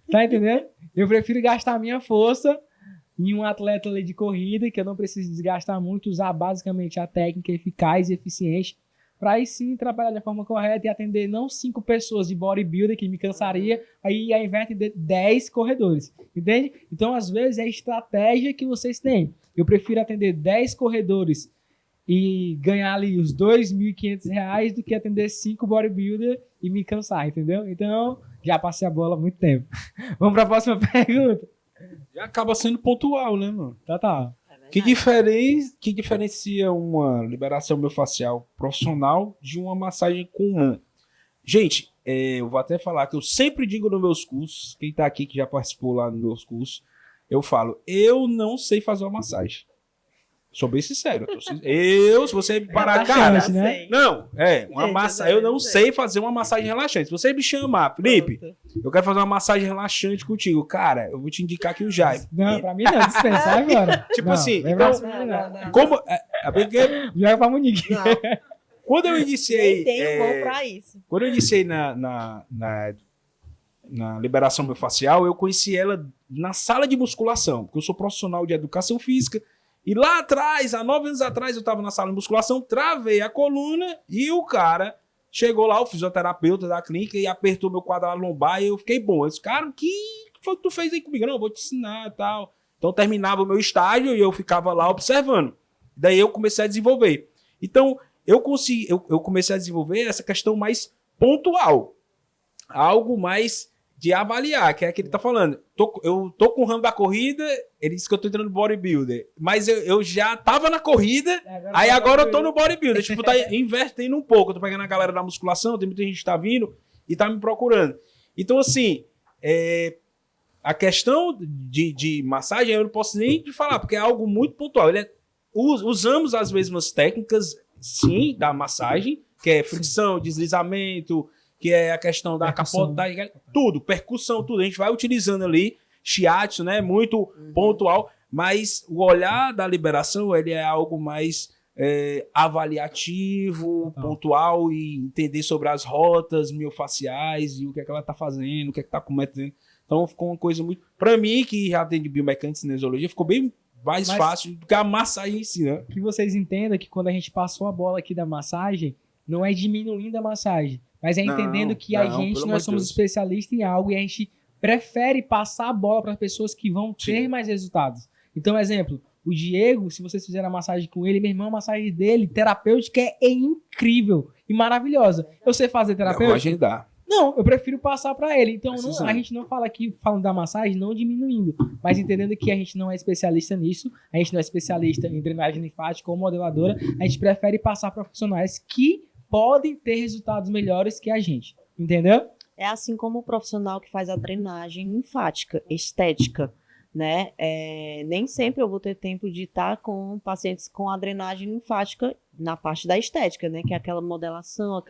Tá entendendo? Eu prefiro gastar a minha força em um atleta ali de corrida, que eu não preciso desgastar muito, usar basicamente a técnica eficaz e eficiente, para aí sim trabalhar da forma correta e atender não 5 pessoas de bodybuilder, que me cansaria, aí ao invés de 10 corredores, entende? Então, às vezes, é a estratégia que vocês têm. Eu prefiro atender 10 corredores e ganhar ali os R$2.500 do que atender 5 bodybuilder e me cansar, entendeu? Então, já passei a bola há muito tempo. Vamos para a próxima pergunta. E acaba sendo pontual, né, mano? Tá. Que diferencia uma liberação miofascial profissional de uma massagem comum? Gente, eu vou até falar que eu sempre digo nos meus cursos, quem tá aqui que já participou lá nos meus cursos, eu falo, eu não sei fazer uma massagem. Sou bem sincero. Se você parar, cara, né? não, uma massagem. Eu não sei fazer uma massagem relaxante. Se você me chamar, Felipe, eu quero fazer uma massagem relaxante contigo, cara, eu vou te indicar aqui o Jaime. Não, pra mim não, dispensa agora. Tipo não, assim, então, como. Joga pra Monique. Quando eu iniciei. Tem bom pra isso. Quando eu iniciei na liberação miofascial, eu conheci ela na sala de musculação, porque eu sou profissional de educação física. E lá atrás, há 9 anos atrás, eu estava na sala de musculação, travei a coluna e o cara chegou lá, o fisioterapeuta da clínica, e apertou meu quadrado lombar e eu fiquei bom. Eu disse, cara, o que foi que tu fez aí comigo? Não, eu vou te ensinar e tal. Então terminava o meu estágio e eu ficava lá observando. Daí eu comecei a desenvolver. Então eu comecei a desenvolver essa questão mais pontual. Algo mais de avaliar, que é que ele tá falando. Eu tô com o ramo da corrida, ele disse que eu tô entrando no bodybuilder, mas eu já tava na corrida, agora eu tô no bodybuilder. Tipo, tá invertendo um pouco. Eu tô pegando a galera da musculação, tem muita gente que tá vindo e tá me procurando. Então, assim, a questão de massagem eu não posso nem te falar, porque é algo muito pontual. Usamos as mesmas técnicas, sim, da massagem, que é fricção, deslizamento, que é a questão da capota, tudo, percussão, tudo. A gente vai utilizando ali, shiatsu, né? Muito pontual, mas o olhar da liberação, ele é algo mais avaliativo, pontual e entender sobre as rotas miofaciais e o que é que ela tá fazendo, o que é que tá cometendo. Então ficou uma coisa muito... Pra mim, que já tem de biomecânica e cinesiologia, ficou bem mais fácil do que a massagem em si, né? Que vocês entendam que quando a gente passou a bola aqui da massagem, não é diminuindo a massagem, mas é entendendo que nós somos especialistas em algo e a gente prefere passar a bola para pessoas que vão ter mais resultados. Então, exemplo, o Diego, se vocês fizerem a massagem com ele, meu irmão, a massagem dele, terapêutica, é incrível e maravilhosa. Eu sei fazer terapêutica? Eu vou agendar. Não, eu prefiro passar para ele. Então, a gente não fala aqui, falando da massagem, não diminuindo, mas entendendo que a gente não é especialista nisso, a gente não é especialista em drenagem linfática ou modeladora, a gente prefere passar para profissionais que podem ter resultados melhores que a gente, entendeu? É assim como o profissional que faz a drenagem linfática, estética. né? Nem sempre eu vou ter tempo de estar com pacientes com a drenagem linfática na parte da estética, né? Que é aquela modelação,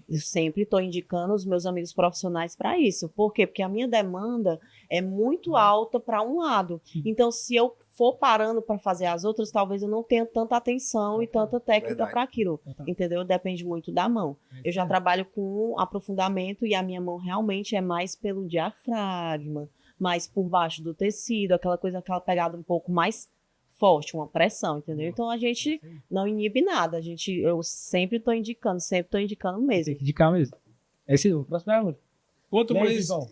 Eu sempre estou indicando os meus amigos profissionais para isso. Por quê? Porque a minha demanda é muito alta para um lado. Então, se eu for parando para fazer as outras, talvez eu não tenha tanta atenção e tanta técnica para aquilo. Entendeu? Depende muito da mão. Eu já trabalho com aprofundamento e a minha mão realmente é mais pelo diafragma, mais por baixo do tecido, aquela pegada um pouco mais forte, uma pressão, entendeu? Então a gente não inibe nada, eu sempre estou indicando mesmo. Tem que indicar mesmo. Esse é o próximo pergunta.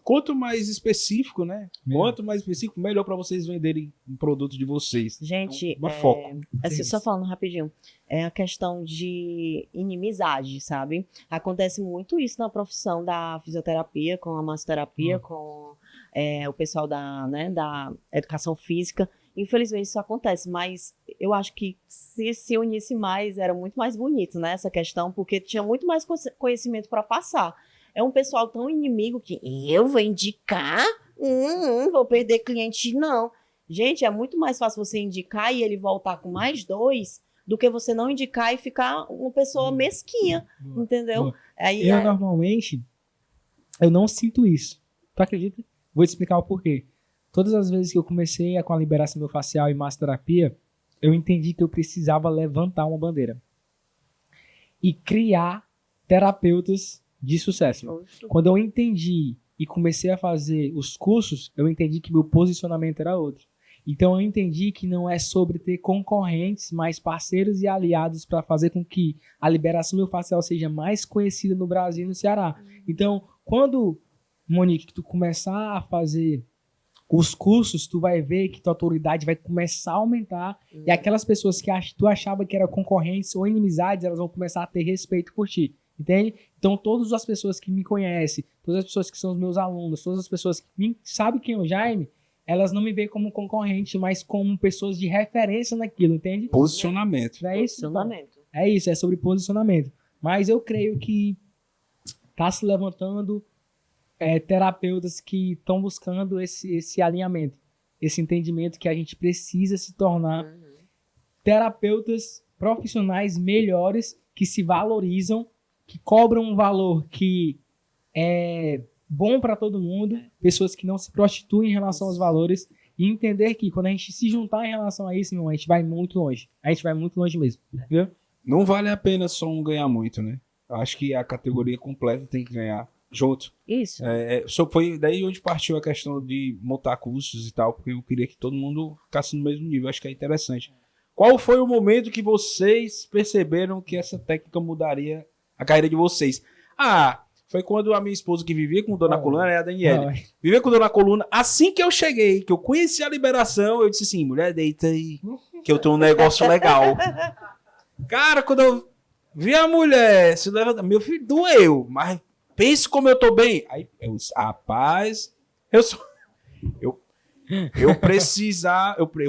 Quanto mais específico, né? Quanto mais específico, melhor para vocês venderem o produto de vocês. Gente, foco. Assim, só falando rapidinho, é a questão de inimizade, sabe? Acontece muito isso na profissão da fisioterapia, com a massoterapia, com o pessoal da educação física. Infelizmente isso acontece, mas eu acho que se unisse mais, era muito mais bonito, né? Essa questão, porque tinha muito mais conhecimento para passar. É um pessoal tão inimigo que eu vou indicar, vou perder cliente, não. Gente, é muito mais fácil você indicar e ele voltar com mais 2 do que você não indicar e ficar uma pessoa mesquinha, entendeu? Aí, Normalmente, eu não sinto isso. Tu acredita? Vou te explicar o porquê. Todas as vezes que eu comecei com a liberação miofascial e massoterapia, eu entendi que eu precisava levantar uma bandeira e criar terapeutas de sucesso. Quando eu entendi e comecei a fazer os cursos, eu entendi que meu posicionamento era outro. Então eu entendi que não é sobre ter concorrentes, mas parceiros e aliados para fazer com que a liberação miofascial seja mais conhecida no Brasil e no Ceará. Então, quando, Monique, tu começar a fazer os cursos, tu vai ver que tua autoridade vai começar a aumentar e aquelas pessoas que tu achava que eram concorrentes ou inimizades, elas vão começar a ter respeito por ti, entende? Então, todas as pessoas que me conhecem, todas as pessoas que são os meus alunos, todas as pessoas que sabem quem é o Jaime, elas não me veem como concorrente, mas como pessoas de referência naquilo, entende? Posicionamento. É isso? É isso, é sobre posicionamento. Mas eu creio que tá se levantando terapeutas que estão buscando esse alinhamento, esse entendimento que a gente precisa se tornar terapeutas profissionais melhores, que se valorizam, que cobram um valor que é bom para todo mundo, pessoas que não se prostituem em relação aos valores, e entender que quando a gente se juntar em relação a isso, meu, a gente vai muito longe. A gente vai muito longe mesmo, viu? Não vale a pena só um ganhar muito, né? Eu acho que a categoria completa tem que ganhar junto. Isso. Só foi daí onde partiu a questão de montar cursos e tal, porque eu queria que todo mundo ficasse no mesmo nível. Acho que é interessante. Qual foi o momento que vocês perceberam que essa técnica mudaria a carreira de vocês? Foi quando a minha esposa, que vivia com Dona Coluna, é a Daniele. Vivia com Dona Coluna. Assim que eu cheguei, que eu conheci a liberação, eu disse assim, mulher, deita aí, que eu tenho um negócio legal. Cara, quando eu vi a mulher se levantando, meu filho, doeu, mas pense como eu tô bem. Aí eu disse, rapaz, eu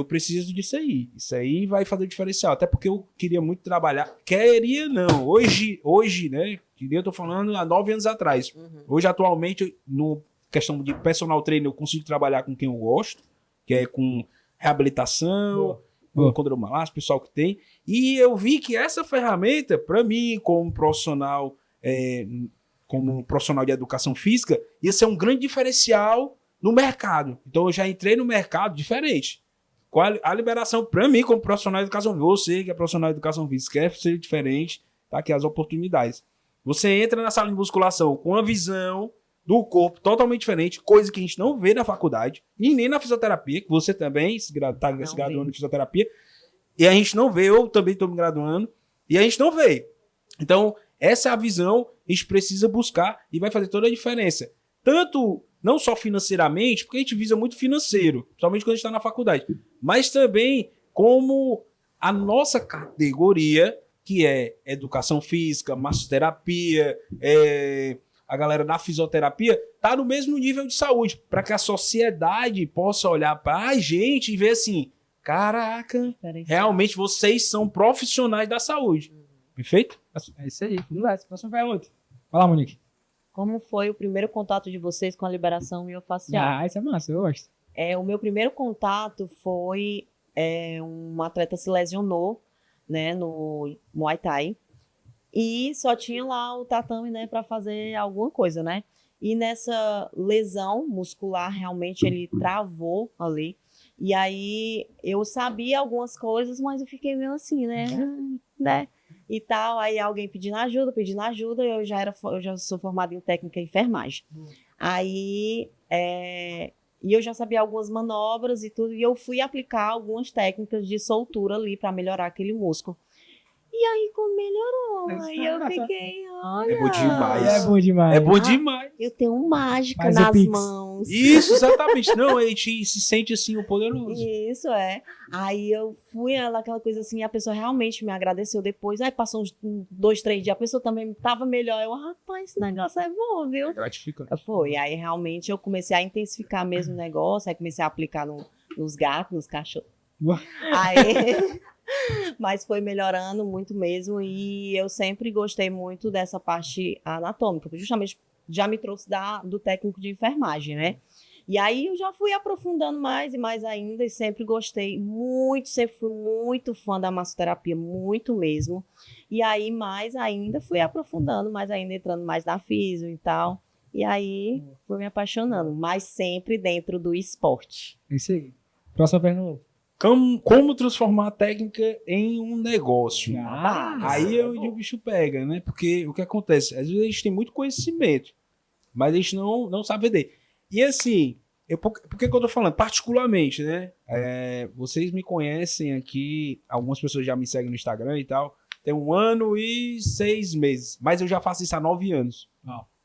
preciso disso aí. Isso aí vai fazer o diferencial. Até porque eu queria muito trabalhar. Queria não. Hoje, né? Eu tô falando há 9 anos atrás. Hoje, atualmente, no questão de personal trainer, eu consigo trabalhar com quem eu gosto, que é com reabilitação, com condromalácia, pessoal que tem. E eu vi que essa ferramenta, para mim, como profissional de educação física, ia ser um grande diferencial no mercado. Então eu já entrei no mercado diferente. A liberação, para mim, como profissional de educação física, você que é profissional de educação física, quer ser diferente, tá aqui as oportunidades. Você entra na sala de musculação com uma visão do corpo totalmente diferente, coisa que a gente não vê na faculdade, e nem na fisioterapia, que você também está se graduando em fisioterapia, e a gente não vê, eu também estou me graduando, e a gente não vê. Então, essa é a visão, a gente precisa buscar e vai fazer toda a diferença. Tanto, não só financeiramente, porque a gente visa muito financeiro, principalmente quando a gente está na faculdade, mas também como a nossa categoria, que é educação física, massoterapia, a galera da fisioterapia, tá no mesmo nível de saúde, para que a sociedade possa olhar para a gente e ver assim, caraca, realmente vocês são profissionais da saúde. Perfeito? É isso aí. Próxima pergunta. Fala, Monique. Como foi o primeiro contato de vocês com a liberação miofascial? Isso é massa, eu gosto. O meu primeiro contato foi um atleta se lesionou, né, no Muay Thai, e só tinha lá o tatame, né, para fazer alguma coisa, né? E nessa lesão muscular, realmente ele travou ali. E aí eu sabia algumas coisas, mas eu fiquei meio assim, né? E tal. Aí alguém pedindo ajuda. Eu já sou formada em técnica e enfermagem. Aí e eu já sabia algumas manobras e tudo, e eu fui aplicar algumas técnicas de soltura ali para melhorar aquele músculo. E aí, como melhorou, aí eu fiquei, olha... É bom demais. É bom demais. É bom demais. Eu tenho mágica Faz o nas Pix. mãos. Isso, exatamente. Não, a gente se sente assim, o poderoso. Isso, Aí eu fui aquela coisa assim, a pessoa realmente me agradeceu depois. Aí passou uns 2, 3 dias, a pessoa também estava melhor. Eu, rapaz, esse negócio é bom, viu? Gratificante. Foi, aí realmente eu comecei a intensificar mesmo o negócio, aí comecei a aplicar nos gatos, nos cachorros. Aí... Mas foi melhorando muito mesmo, e eu sempre gostei muito dessa parte anatômica, porque justamente já me trouxe do técnico de enfermagem, né? E aí eu já fui aprofundando mais e mais ainda, e sempre gostei muito, sempre fui muito fã da massoterapia, muito mesmo. E aí mais ainda fui aprofundando, mais ainda entrando mais na físio e tal. E aí fui me apaixonando, mas sempre dentro do esporte. Isso aí. Próxima pergunta. Como transformar a técnica em um negócio? Ah, Aí é onde o bicho pega, né? Porque o que acontece? Às vezes a gente tem muito conhecimento, mas a gente não sabe vender. E assim, por que eu tô falando? Particularmente, né? Vocês me conhecem aqui, algumas pessoas já me seguem no Instagram e tal. Tem 1 ano e 6 meses, mas eu já faço isso há 9 anos.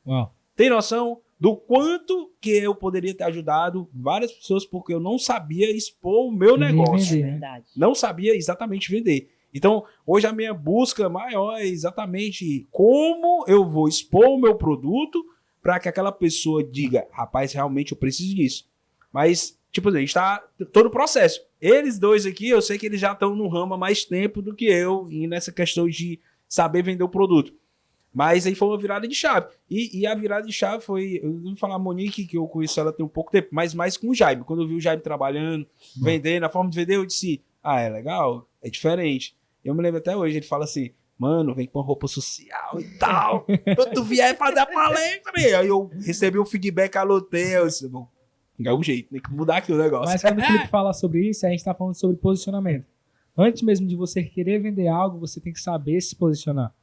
Uau. Tem noção do quanto que eu poderia ter ajudado várias pessoas porque eu não sabia expor o meu negócio. Vender, né? Verdade. Não sabia exatamente vender. Então, hoje a minha busca maior é exatamente como eu vou expor o meu produto para que aquela pessoa diga, rapaz, realmente eu preciso disso. Mas, tipo, a gente tá todo o processo. Eles dois aqui, eu sei que eles já estão no ramo há mais tempo do que eu e nessa questão de saber vender o produto. Mas aí foi uma virada de chave. E a virada de chave foi, eu não vou falar a Monique, que eu conheço ela tem um pouco tempo, mas mais com o Jaime. Quando eu vi o Jaime trabalhando, vendendo, a forma de vender, eu disse, é legal, é diferente. Eu me lembro até hoje, ele fala assim, mano, vem com roupa social e tal. Quando tu vier fazer a palestra, aí eu recebi um feedback, anotei, eu disse, bom, é um jeito, tem que mudar aqui o negócio. Mas quando o Felipe fala sobre isso, a gente está falando sobre posicionamento. Antes mesmo de você querer vender algo, você tem que saber se posicionar.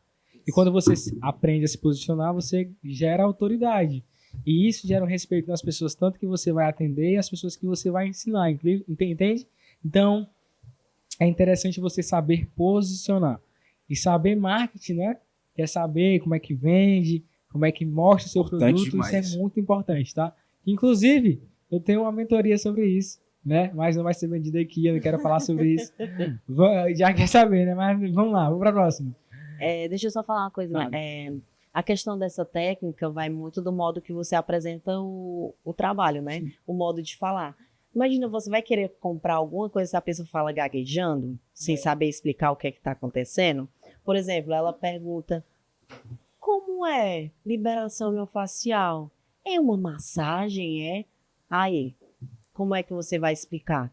E quando você aprende a se posicionar, você gera autoridade. E isso gera um respeito nas pessoas, tanto que você vai atender e as pessoas que você vai ensinar, entende? Então, é interessante você saber posicionar. E saber marketing, né? Quer saber como é que vende, como é que mostra o seu produto, demais. isso é muito importante, tá? Inclusive, eu tenho uma mentoria sobre isso, né? Mas não vai ser vendida aqui, eu não quero falar sobre isso. Já quer saber, né? Mas vamos lá, vamos para a próxima. Deixa eu só falar uma coisa, né? A questão dessa técnica vai muito do modo que você apresenta o trabalho, né? Sim. O modo de falar. Imagina, você vai querer comprar alguma coisa se a pessoa fala gaguejando, sem saber explicar o que é que está acontecendo. Por exemplo, ela pergunta, como é liberação miofascial? É uma massagem, Aí, como é que você vai explicar?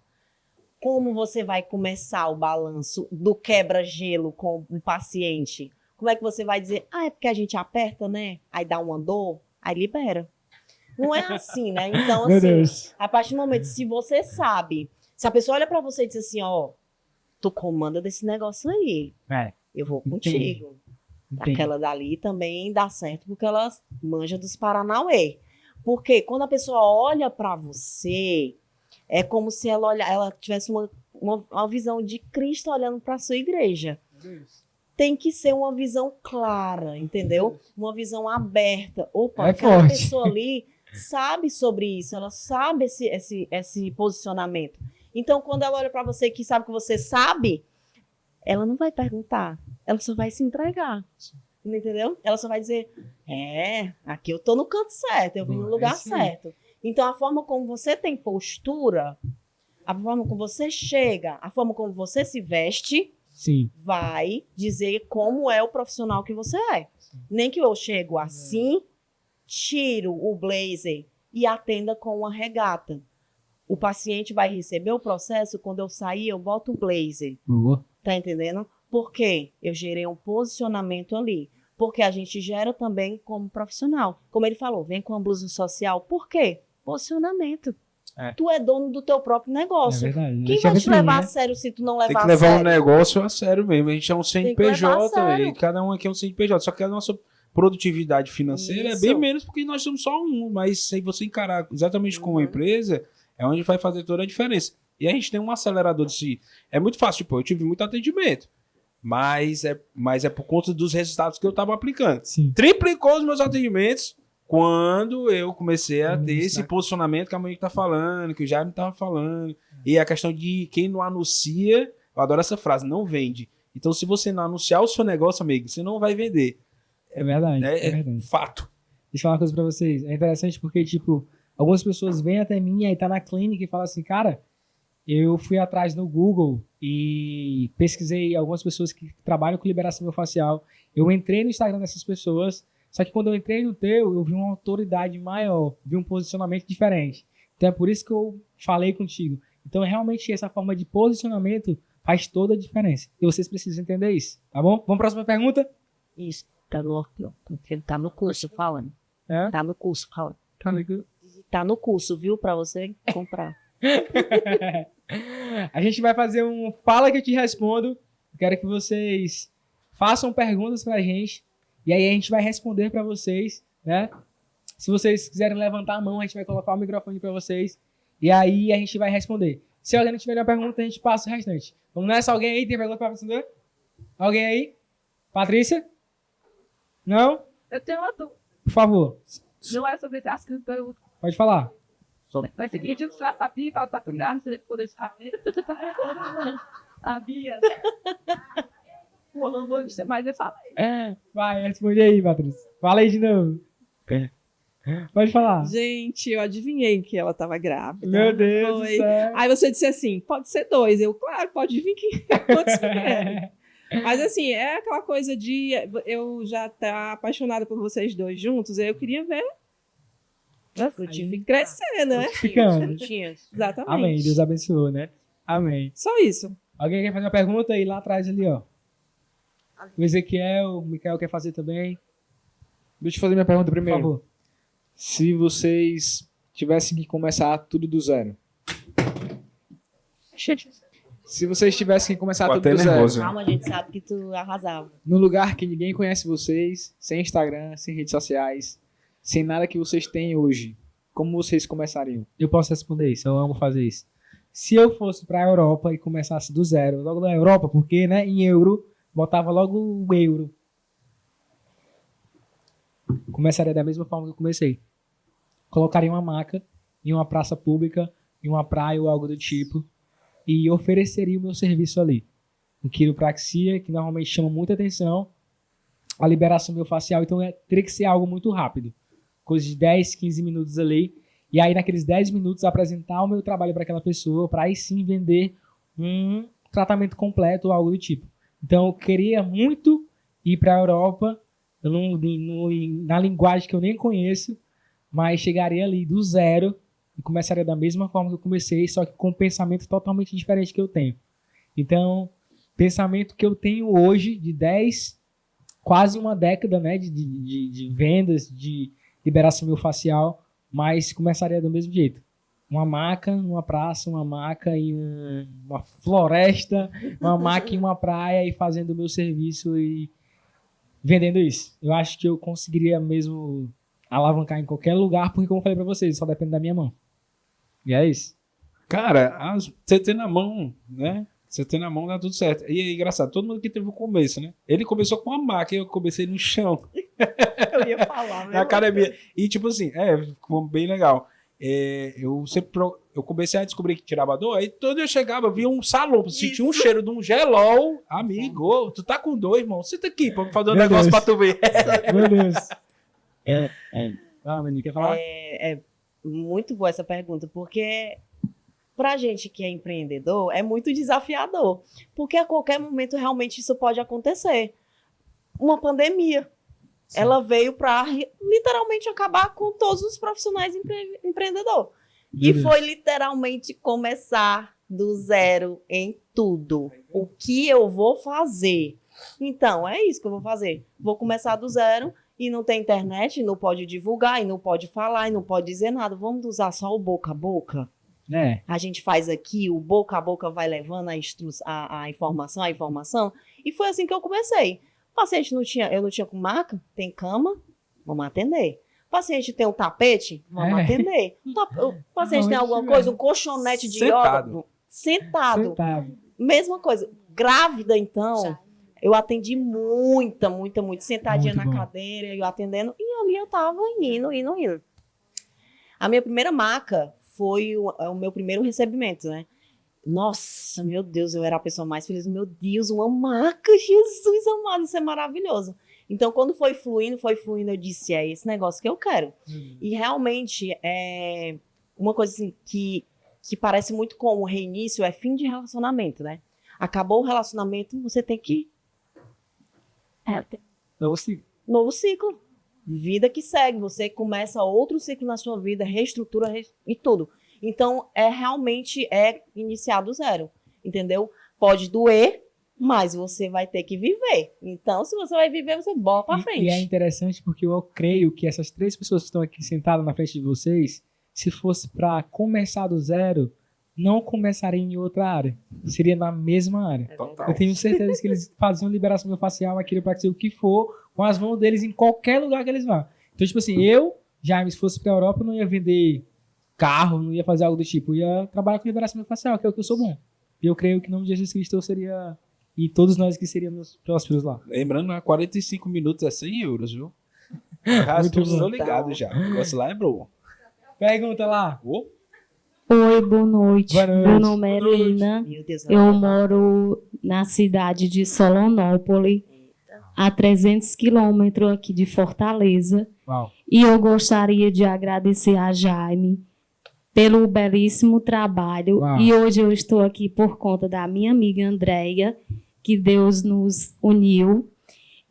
Como você vai começar o balanço do quebra-gelo com um paciente? Como é que você vai dizer, é porque a gente aperta, né? Aí dá uma dor, aí libera. Não é assim, né? Então, assim, a partir do momento, se você sabe, se a pessoa olha pra você e diz assim, tu comanda desse negócio aí, eu vou contigo. Entendi. Aquela dali também dá certo, porque ela manja dos Paranauê. Porque quando a pessoa olha pra você... É como se ela tivesse uma visão de Cristo olhando para a sua igreja. Tem que ser uma visão clara, entendeu? Uma visão aberta. Opa, aquela pessoa ali sabe sobre isso, ela sabe esse posicionamento. Então, quando ela olha para você que sabe que você sabe, ela não vai perguntar, ela só vai se entregar. Entendeu? Ela só vai dizer, aqui eu tô no canto certo, eu vim no lugar certo. Então, a forma como você tem postura, a forma como você chega, a forma como você se veste, vai dizer como é o profissional que você é. Nem que eu chego assim, tiro o blazer e atenda com uma regata. O paciente vai receber o processo, quando eu sair, eu boto o blazer. Boa. Tá entendendo? Por quê? Eu gerei um posicionamento ali. Porque a gente gera também como profissional. Como ele falou, vem com a blusa social. Por quê? Posicionamento. Tu é dono do teu próprio É negócio. verdade. Quem Deixa vai eu te ver levar a né? sério se tu não Tem levar que a levar um sério? negócio a sério mesmo. A gente é um Tem que levar a CNPJ sério. e cada um aqui é um CNPJ. Só que a nossa produtividade financeira é bem Isso. menos porque nós somos só um. Mas se você encarar exatamente como uma Uhum. empresa, é onde vai fazer toda a diferença. E a gente tem um acelerador de si. É muito fácil, tipo, eu tive muito atendimento. Mas é por conta dos resultados que eu estava aplicando. Sim. Triplicou os meus atendimentos quando eu comecei a ter esse Exato. posicionamento que a Monique tá falando, que o Jaime tava falando. E a questão de quem não anuncia, eu adoro essa frase, não vende. Então, se você não anunciar o seu negócio, amigo, você não vai vender. É verdade. É É verdade. fato. Deixa eu falar uma coisa pra vocês. É interessante porque, tipo, algumas pessoas vêm até mim, aí tá na clínica e falam assim, cara, eu fui atrás no Google e pesquisei algumas pessoas que trabalham com liberação miofascial. Eu entrei no Instagram dessas pessoas, só que quando eu entrei no teu, eu vi uma autoridade maior, vi um posicionamento diferente. Então é por isso que eu falei contigo. Então realmente essa forma de posicionamento faz toda a diferença. E vocês precisam entender isso, tá bom? Vamos para a próxima pergunta? Isso. Tá no curso falando. É? Tá no curso falando. Tá no curso, viu? Pra você comprar. A gente vai fazer um Fala que eu te respondo. Eu quero que vocês façam perguntas pra gente e aí a gente vai responder pra vocês, né? Se vocês quiserem levantar a mão, a gente vai colocar o microfone pra vocês e aí a gente vai responder. Se alguém não tiver nenhuma pergunta, a gente passa o restante. Vamos nessa? Alguém aí tem pergunta pra responder? Alguém aí? Patrícia? Não? Eu tenho uma dúvida. Por favor, Não é sobre as perguntas. pode falar. Mas o seguinte, você já sabia que ela tá cuidando, você poder saber. Sabia. O não vou dizer, mas eu falei. Vai, responde aí, Patrícia. Fala aí de novo. Pode falar. Gente, eu adivinhei que ela tava grávida. Meu Deus do Foi. céu. Aí você disse assim, pode ser 2. Eu, claro, pode vir quantos quer. Mas assim, é aquela coisa de eu já tá apaixonada por vocês dois juntos, aí eu queria ver crescer, né? Ficando. Frutinhas. Exatamente. Amém. Deus abençoe, né? Amém. Só isso. Alguém quer fazer uma pergunta aí lá atrás ali, ó. O Ezequiel, o Micael quer fazer também. Deixa eu fazer minha pergunta Por primeiro. favor. Se vocês tivessem que começar tudo do zero. Se vocês tivessem que começar Tô tudo até do zero. nervoso. Calma, a gente sabe que tu arrasava. Num lugar que ninguém conhece vocês, sem Instagram, sem redes sociais, sem nada que vocês têm hoje, como vocês começariam? Eu posso responder isso, eu amo fazer isso. Se eu fosse pra Europa e começasse do zero, logo da Europa, porque, né, em euro, botava logo o euro. Começaria da mesma forma que eu comecei. Colocaria uma maca em uma praça pública, em uma praia ou algo do tipo, e ofereceria o meu serviço ali. O quiropraxia, que normalmente chama muita atenção, a liberação miofascial, então teria que ser algo muito rápido. Coisa de 10, 15 minutos ali. E aí, naqueles 10 minutos, apresentar o meu trabalho para aquela pessoa, para aí sim vender um tratamento completo ou algo do tipo. Então, eu queria muito ir para a Europa, na linguagem que eu nem conheço, mas chegaria ali do zero e começaria da mesma forma que eu comecei, só que com um pensamento totalmente diferente que eu tenho. Então, pensamento que eu tenho hoje, de 10, quase uma década, né, de vendas, de liberação miofascial, mas começaria do mesmo jeito. Uma maca, uma praça, uma maca e uma floresta, uma maca e uma praia e fazendo o meu serviço e vendendo isso. Eu acho que eu conseguiria mesmo alavancar em qualquer lugar, porque como eu falei pra vocês, só depende da minha mão. E é isso. Cara, você tem na mão, né? Você tem na mão, dá tudo certo. E é engraçado, todo mundo que teve o começo, né? Ele começou com uma máquina, eu comecei no chão, Eu ia falar, na academia. E tipo assim, ficou bem legal. Eu comecei a descobrir que tirava dor, aí todo dia eu chegava, via um salão, sentia um cheiro de um gelol. Amigo, tu tá com dor, irmão? Senta aqui pra fazer um Meu negócio Deus. pra tu ver. Meu Deus. Menino, quer falar? É muito boa essa pergunta, porque pra gente que é empreendedor, é muito desafiador. Porque a qualquer momento realmente isso pode acontecer. Uma pandemia. Ela veio para literalmente acabar com todos os profissionais empreendedores. E Meu foi Deus. literalmente começar do zero em tudo. O que eu vou fazer? Então, é isso que eu vou fazer. Vou começar do zero e não tem internet, não pode divulgar, e não pode falar, e não pode dizer nada. Vamos usar só o boca a boca? É. A gente faz aqui, o boca a boca vai levando a informação. E foi assim que eu comecei. O paciente eu não tinha com maca, tem cama, vamos atender. O paciente tem um tapete, vamos atender. O paciente tem alguma coisa, um colchonete de yoga, sentado. Mesma coisa. Grávida, então, eu atendi muita, sentadinha Muito na bom. cadeira, eu atendendo, e ali eu tava indo. A minha primeira maca foi o meu primeiro recebimento, né? Nossa, meu Deus, eu era a pessoa mais feliz. Meu Deus, uma maca, Jesus amado, isso é maravilhoso. Então, quando foi fluindo, eu disse, é esse negócio que eu quero. E realmente, é uma coisa assim, que parece muito com o reinício, é fim de relacionamento, né? Acabou o relacionamento, você tem que... Novo ciclo. Vida que segue. Você começa outro ciclo na sua vida, reestrutura e tudo. Então, realmente iniciar do zero, entendeu? Pode doer, mas você vai ter que viver. Então, se você vai viver, você bora pra frente. E é interessante porque eu creio que essas 3 pessoas que estão aqui sentadas na frente de vocês, se fosse para começar do zero, não começariam em outra área. Seria na mesma área. Total. Eu tenho certeza que eles faziam liberação facial, aquilo para ser o que for, com as mãos deles em qualquer lugar que eles vão. Então, tipo assim, Jaime, se fosse pra Europa, eu não ia vender carro, não ia fazer algo do tipo. Eu ia trabalhar com liberação facial, que é o que eu sou bom. E eu creio que em nome de Jesus Cristo eu seria... E todos nós que seríamos prósperos lá. Lembrando, 45 minutos é 100 euros, viu? Já Muito estou bom. ligado já. O negócio lá é bro. Pergunta lá. Ô, Oi, boa noite. Boa noite. Meu nome é Helena. Meu Deus, Eu moro na cidade de Solonópole, a 300 quilômetros aqui de Fortaleza. Uau. E eu gostaria de agradecer a Jaime pelo belíssimo trabalho. Uau. E hoje eu estou aqui por conta da minha amiga Andréia, que Deus nos uniu.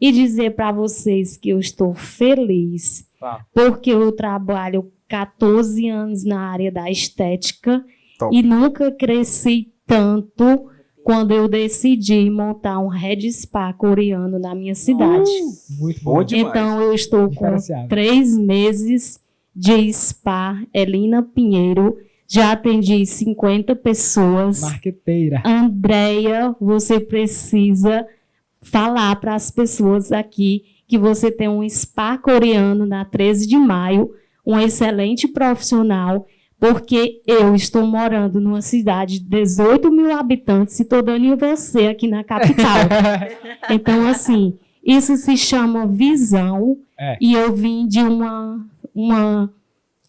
E dizer para vocês que eu estou feliz, Uau. porque eu trabalho 14 anos na área da estética Top. e nunca cresci tanto quando eu decidi montar um Head Spa coreano na minha cidade. Muito bom bom. demais. Então, eu estou com Diferenciado. 3 meses de spa, Elina Pinheiro. Já atendi 50 pessoas. Marqueteira. Andréia, você precisa falar para as pessoas aqui que você tem um spa coreano na 13 de maio, um excelente profissional, porque eu estou morando numa cidade de 18 mil habitantes e estou dando em você aqui na capital. Então, assim, isso se chama visão. É. E eu vim de uma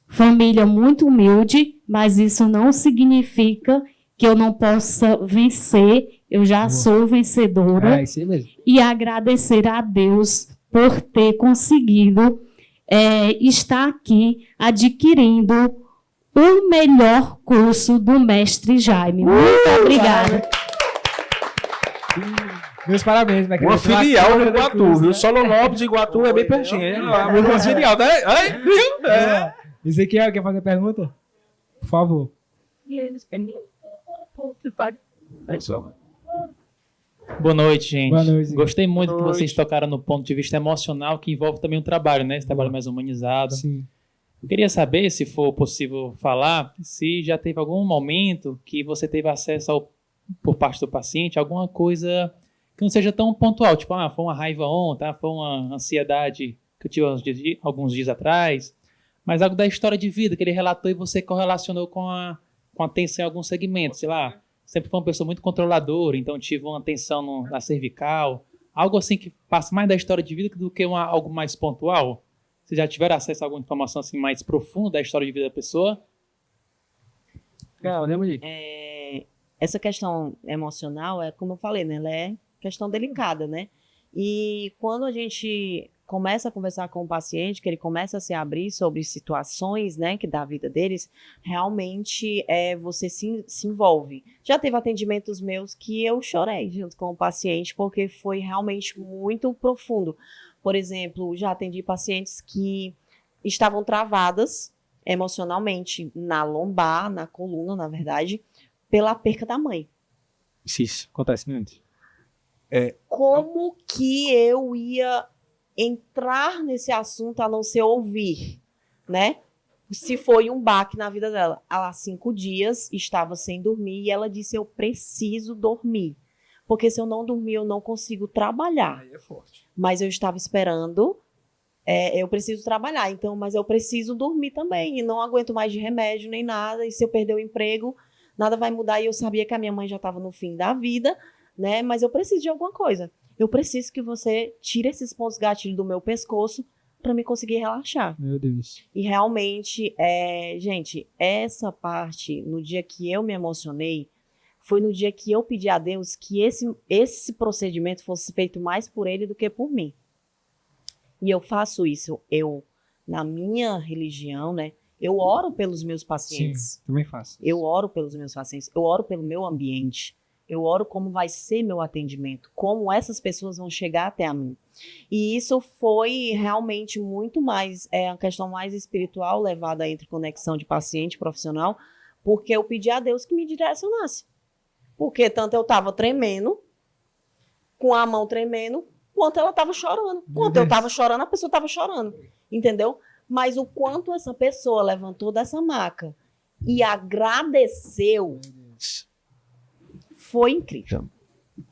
família muito humilde, mas isso não significa que eu não possa vencer. Eu já Boa. sou vencedora. É isso aí mesmo. E agradecer a Deus por ter conseguido estar aqui adquirindo o melhor curso do mestre Jaime. Muito obrigada. Meus parabéns, minha uma querida. filial Pela do câmera Iguatu, do curso, viu? né? Solonópolis e Iguatu é bem pertinho. É uma filial, tá? Ai, viu? É. Ezequiel, quer fazer pergunta? Por favor. Boa noite, gente. Boa noite. Gostei muito Boa que noite. vocês tocaram no ponto de vista emocional, que envolve também o trabalho, né? Esse trabalho mais humanizado. Sim. Eu queria saber, se for possível falar, se já teve algum momento que você teve acesso por parte do paciente, alguma coisa que não seja tão pontual, tipo, foi uma raiva ontem, foi uma ansiedade que eu tive alguns dias atrás, mas algo da história de vida que ele relatou e você correlacionou com a tensão em algum segmento, sei lá, sempre foi uma pessoa muito controladora, então tive uma tensão na cervical, algo assim que passa mais da história de vida do que algo mais pontual. Vocês já tiveram acesso a alguma informação assim mais profunda da história de vida da pessoa? Podemos ir. Essa questão emocional como eu falei, né? Ela é questão delicada, né? E quando a gente começa a conversar com o paciente, que ele começa a se abrir sobre situações, né, que da vida deles, realmente você se envolve. Já teve atendimentos meus que eu chorei junto com o paciente, porque foi realmente muito profundo. Por exemplo, já atendi pacientes que estavam travadas emocionalmente na lombar, na coluna, na verdade, pela perca da mãe. Isso acontece muito. Como que eu ia entrar nesse assunto a não ser ouvir, né? Se foi um baque na vida dela. Ela, há 5 dias, estava sem dormir e ela disse, eu preciso dormir. Porque se eu não dormir, eu não consigo trabalhar. Aí é forte. Mas eu estava esperando, eu preciso trabalhar, então, mas eu preciso dormir também. E não aguento mais de remédio nem nada. E se eu perder o emprego, nada vai mudar. E eu sabia que a minha mãe já estava no fim da vida, né? Mas eu preciso de alguma coisa. Eu preciso que você tire esses pontos gatilhos do meu pescoço para me conseguir relaxar. Meu Deus. E realmente, gente, essa parte, no dia que eu me emocionei, foi no dia que eu pedi a Deus que esse procedimento fosse feito mais por ele do que por mim. E eu faço isso, na minha religião, né? Eu oro pelos meus pacientes. Sim, também faço. Eu oro pelos meus pacientes, eu oro pelo meu ambiente, eu oro como vai ser meu atendimento, como essas pessoas vão chegar até a mim. E isso foi realmente muito mais, a questão mais espiritual levada entre conexão de paciente e profissional, porque eu pedi a Deus que me direcionasse. Porque tanto eu estava tremendo, com a mão tremendo, quanto ela estava chorando. Quanto eu estava chorando, a pessoa estava chorando, entendeu? Mas o quanto essa pessoa levantou dessa maca e agradeceu, foi incrível.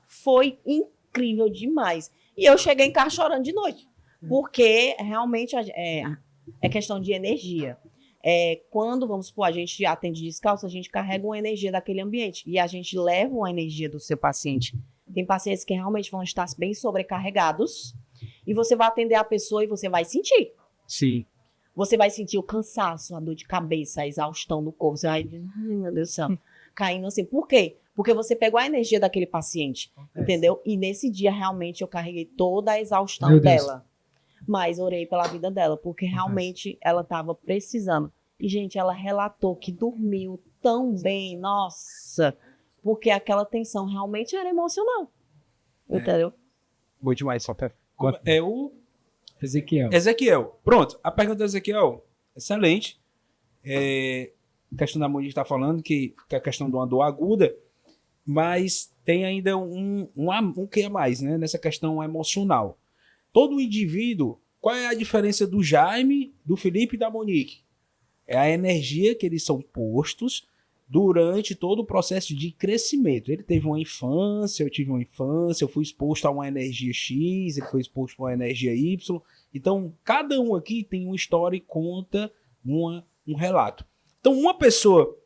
Foi incrível demais. E eu cheguei em casa chorando de noite, porque realmente é questão de energia. Quando, vamos supor, a gente atende descalço, a gente carrega uma energia daquele ambiente e a gente leva uma energia do seu paciente. Tem pacientes que realmente vão estar bem sobrecarregados e você vai atender a pessoa e você vai sentir. Sim. Você vai sentir o cansaço, a dor de cabeça, a exaustão do corpo. Você vai, ai meu Deus do céu, caindo assim. Por quê? Porque você pegou a energia daquele paciente, entendeu? E nesse dia, realmente, eu carreguei toda a exaustão dela. Mas orei pela vida dela, porque realmente ela estava precisando. E, gente, ela relatou que dormiu tão bem, nossa, porque aquela tensão realmente era emocional. Entendeu? Bom demais, só pra... É o Ezequiel. Ezequiel. Pronto, a pergunta do Ezequiel, excelente. A questão da Monique está falando, que é a questão de uma dor aguda, mas tem ainda um que a mais, né? Nessa questão emocional. Todo indivíduo, qual é a diferença do Jaime, do Felipe e da Monique? É a energia que eles são postos durante todo o processo de crescimento. Ele teve uma infância, eu tive uma infância, eu fui exposto a uma energia X, ele foi exposto a uma energia Y. Então, cada um aqui tem uma história e conta um relato. Então, uma pessoa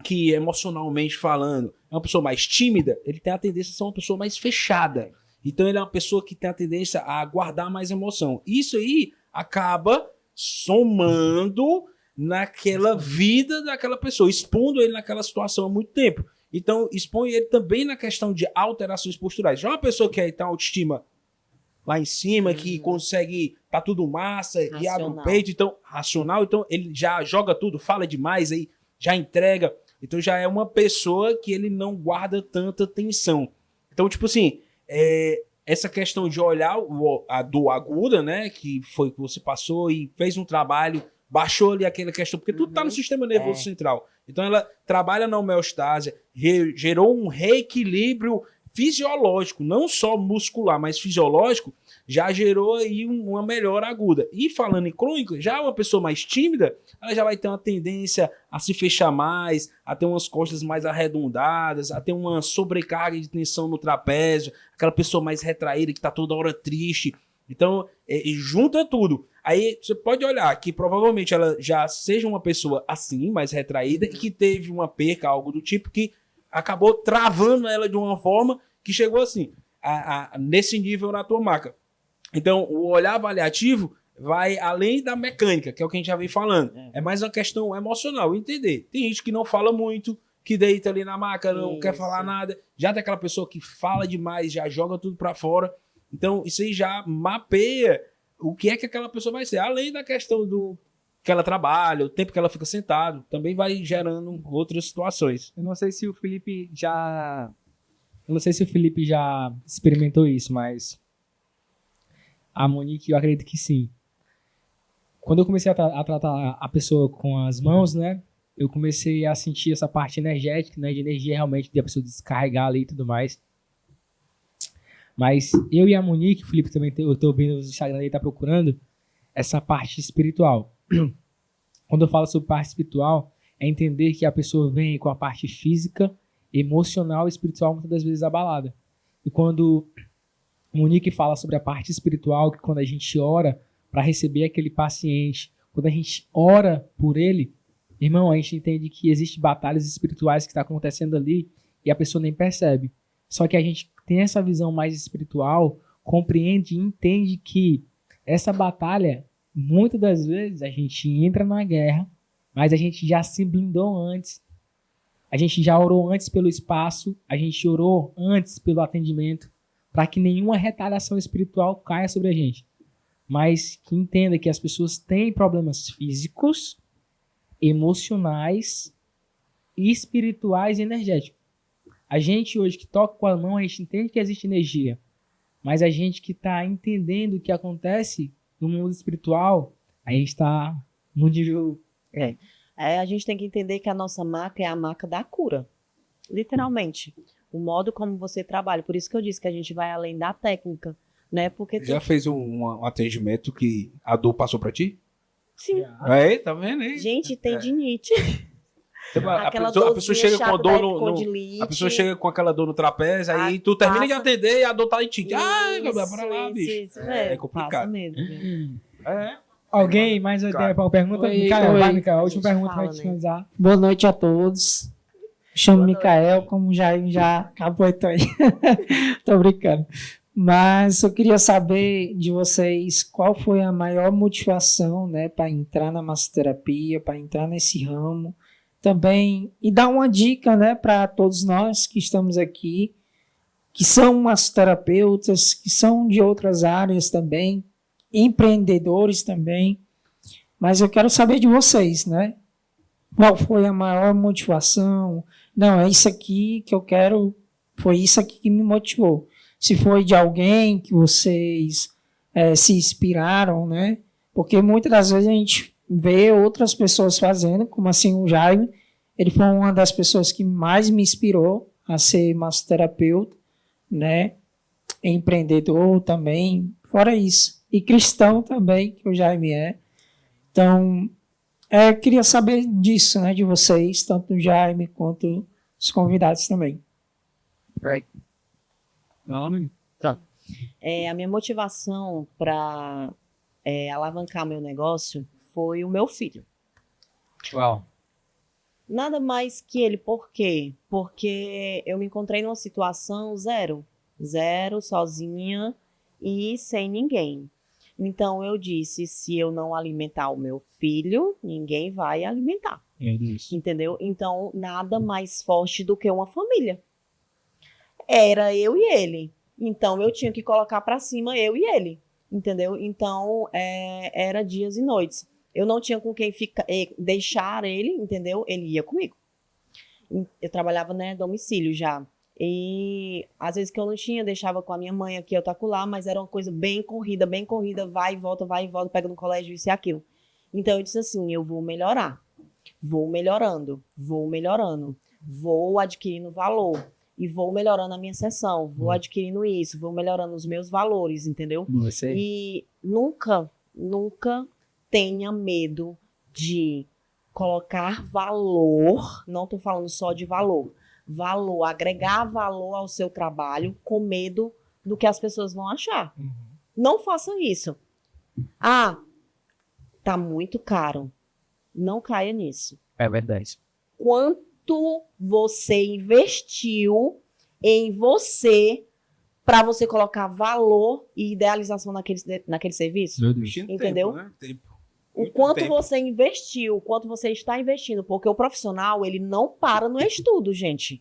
que, emocionalmente falando, é uma pessoa mais tímida, ele tem a tendência a ser uma pessoa mais fechada. Então, ele é uma pessoa que tem a tendência a guardar mais emoção. Isso aí acaba somando naquela vida daquela pessoa, expondo ele naquela situação há muito tempo. Então, expõe ele também na questão de alterações posturais. Já uma pessoa que tem autoestima lá em cima, que consegue, tá tudo massa, e abre o peito, então, racional, então ele já joga tudo, fala demais, aí já entrega. Então, já é uma pessoa que ele não guarda tanta tensão. Então, tipo assim, essa questão de olhar a dor aguda, né, que foi que você passou e fez um trabalho, baixou ali aquela questão, porque tudo tá no sistema nervoso central. Então ela trabalha na homeostase, gerou um reequilíbrio fisiológico, não só muscular, mas fisiológico, já gerou aí uma melhora aguda. E falando em crônico, já uma pessoa mais tímida, ela já vai ter uma tendência a se fechar mais, a ter umas costas mais arredondadas, a ter uma sobrecarga de tensão no trapézio, aquela pessoa mais retraída que tá toda hora triste. Então, junta tudo. Aí você pode olhar que provavelmente ela já seja uma pessoa assim, mais retraída, e que teve uma perca, algo do tipo, que acabou travando ela de uma forma que chegou assim, nesse nível na tua maca. Então, o olhar avaliativo vai além da mecânica, que é o que a gente já vem falando. É mais uma questão emocional, entender. Tem gente que não fala muito, que deita ali na maca, não quer falar nada. Já tem aquela pessoa que fala demais, já joga tudo pra fora. Então, isso aí já mapeia o que é que aquela pessoa vai ser. Além da questão do que ela trabalha, o tempo que ela fica sentado, também vai gerando outras situações. Eu não sei se o Felipe já experimentou isso, mas a Monique, eu acredito que sim. quando eu comecei a tratar a pessoa com as mãos, né? Eu comecei a sentir essa parte energética, né? De energia realmente, de a pessoa descarregar ali e tudo mais. Mas eu e a Monique, o Felipe também, eu tô vendo no Instagram, ele tá procurando essa parte espiritual. Quando eu falo sobre parte espiritual, é entender que a pessoa vem com a parte física, emocional e espiritual muitas das vezes abalada. E quando Monique fala sobre a parte espiritual, que quando a gente ora para receber aquele paciente, quando a gente ora por ele, irmão, a gente entende que existem batalhas espirituais que estão acontecendo ali e a pessoa nem percebe. Só que a gente tem essa visão mais espiritual, compreende e entende que essa batalha, muitas das vezes, a gente entra na guerra, mas a gente já se blindou antes. A gente já orou antes pelo espaço, a gente orou antes pelo atendimento, para que nenhuma retaliação espiritual caia sobre a gente. Mas que entenda que as pessoas têm problemas físicos, emocionais, espirituais e energéticos. A gente hoje que toca com a mão, a gente entende que existe energia. Mas a gente que está entendendo o que acontece no mundo espiritual, a gente está no nível... A gente tem que entender que a nossa maca é a maca da cura. Literalmente. O modo como você trabalha. Por isso que eu disse que a gente vai além da técnica, né? Porque Já fez um atendimento que a dor passou pra ti? sim. Aí, tá vendo aí? Gente, tendinite. A Aquela pessoa chega com a chata dor da no... epicondilite. A pessoa chega com aquela dor no trapézio, aí Ah, tu termina de passa. atender e a dor tá em ti. Ai, Isso, pra lá, bicho. isso, É passa complicado. mesmo. É. Alguém mais vai ter uma pergunta? Oi, Micael, oi. vai, Micael. A última Gente, pergunta fala, para né? finalizar. Boa noite a todos. Me chamo Boa noite. Micael, como já acabou então aí. Tô brincando. Mas eu queria saber de vocês qual foi a maior motivação, né, para entrar na massoterapia, para entrar nesse ramo também, e dar uma dica, né, para todos nós que estamos aqui, que são massoterapeutas, que são de outras áreas também, empreendedores também. Mas eu quero saber de vocês, né? Qual foi a maior motivação? Não, é isso aqui que eu quero, foi isso aqui que me motivou. Se foi de alguém que vocês se inspiraram, né? Porque muitas das vezes a gente vê outras pessoas fazendo, como assim o Jaime, ele foi uma das pessoas que mais me inspirou a ser massoterapeuta, né? Empreendedor também, fora isso. E cristão também, que o Jaime é. Então, queria saber disso, né, de vocês, tanto o Jaime quanto os convidados também. A minha motivação para alavancar meu negócio foi o meu filho. Uau. Nada mais que ele. Por quê? Porque eu me encontrei numa situação zero, sozinha e sem ninguém. Então eu disse, se eu não alimentar o meu filho, ninguém vai alimentar. Entendeu? Então, nada mais forte do que uma família. Era eu e ele. Então, eu tinha que colocar para cima eu e ele. Entendeu? Então, era dias e noites. Eu não tinha com quem deixar ele, entendeu? Ele ia comigo. Eu trabalhava, né, domicílio já. E às vezes que eu não tinha, deixava com a minha mãe aqui, eu taco lá, mas era uma coisa bem corrida, vai e volta, pega no colégio, isso e aquilo. Então eu disse assim, eu vou melhorar, vou melhorando, vou adquirindo valor e vou melhorando a minha sessão, vou adquirindo isso, vou melhorando os meus valores, entendeu? E nunca tenha medo de colocar valor, não estou falando só de valor, agregar valor ao seu trabalho com medo do que as pessoas vão achar. Não faça isso. Ah, tá muito caro. Não caia nisso. É verdade. Quanto você investiu em você para você colocar valor e idealização naquele serviço? Entendeu? Tempo, né? Tempo. O quanto você investiu, o quanto você está investindo, porque o profissional, ele não para no estudo, gente.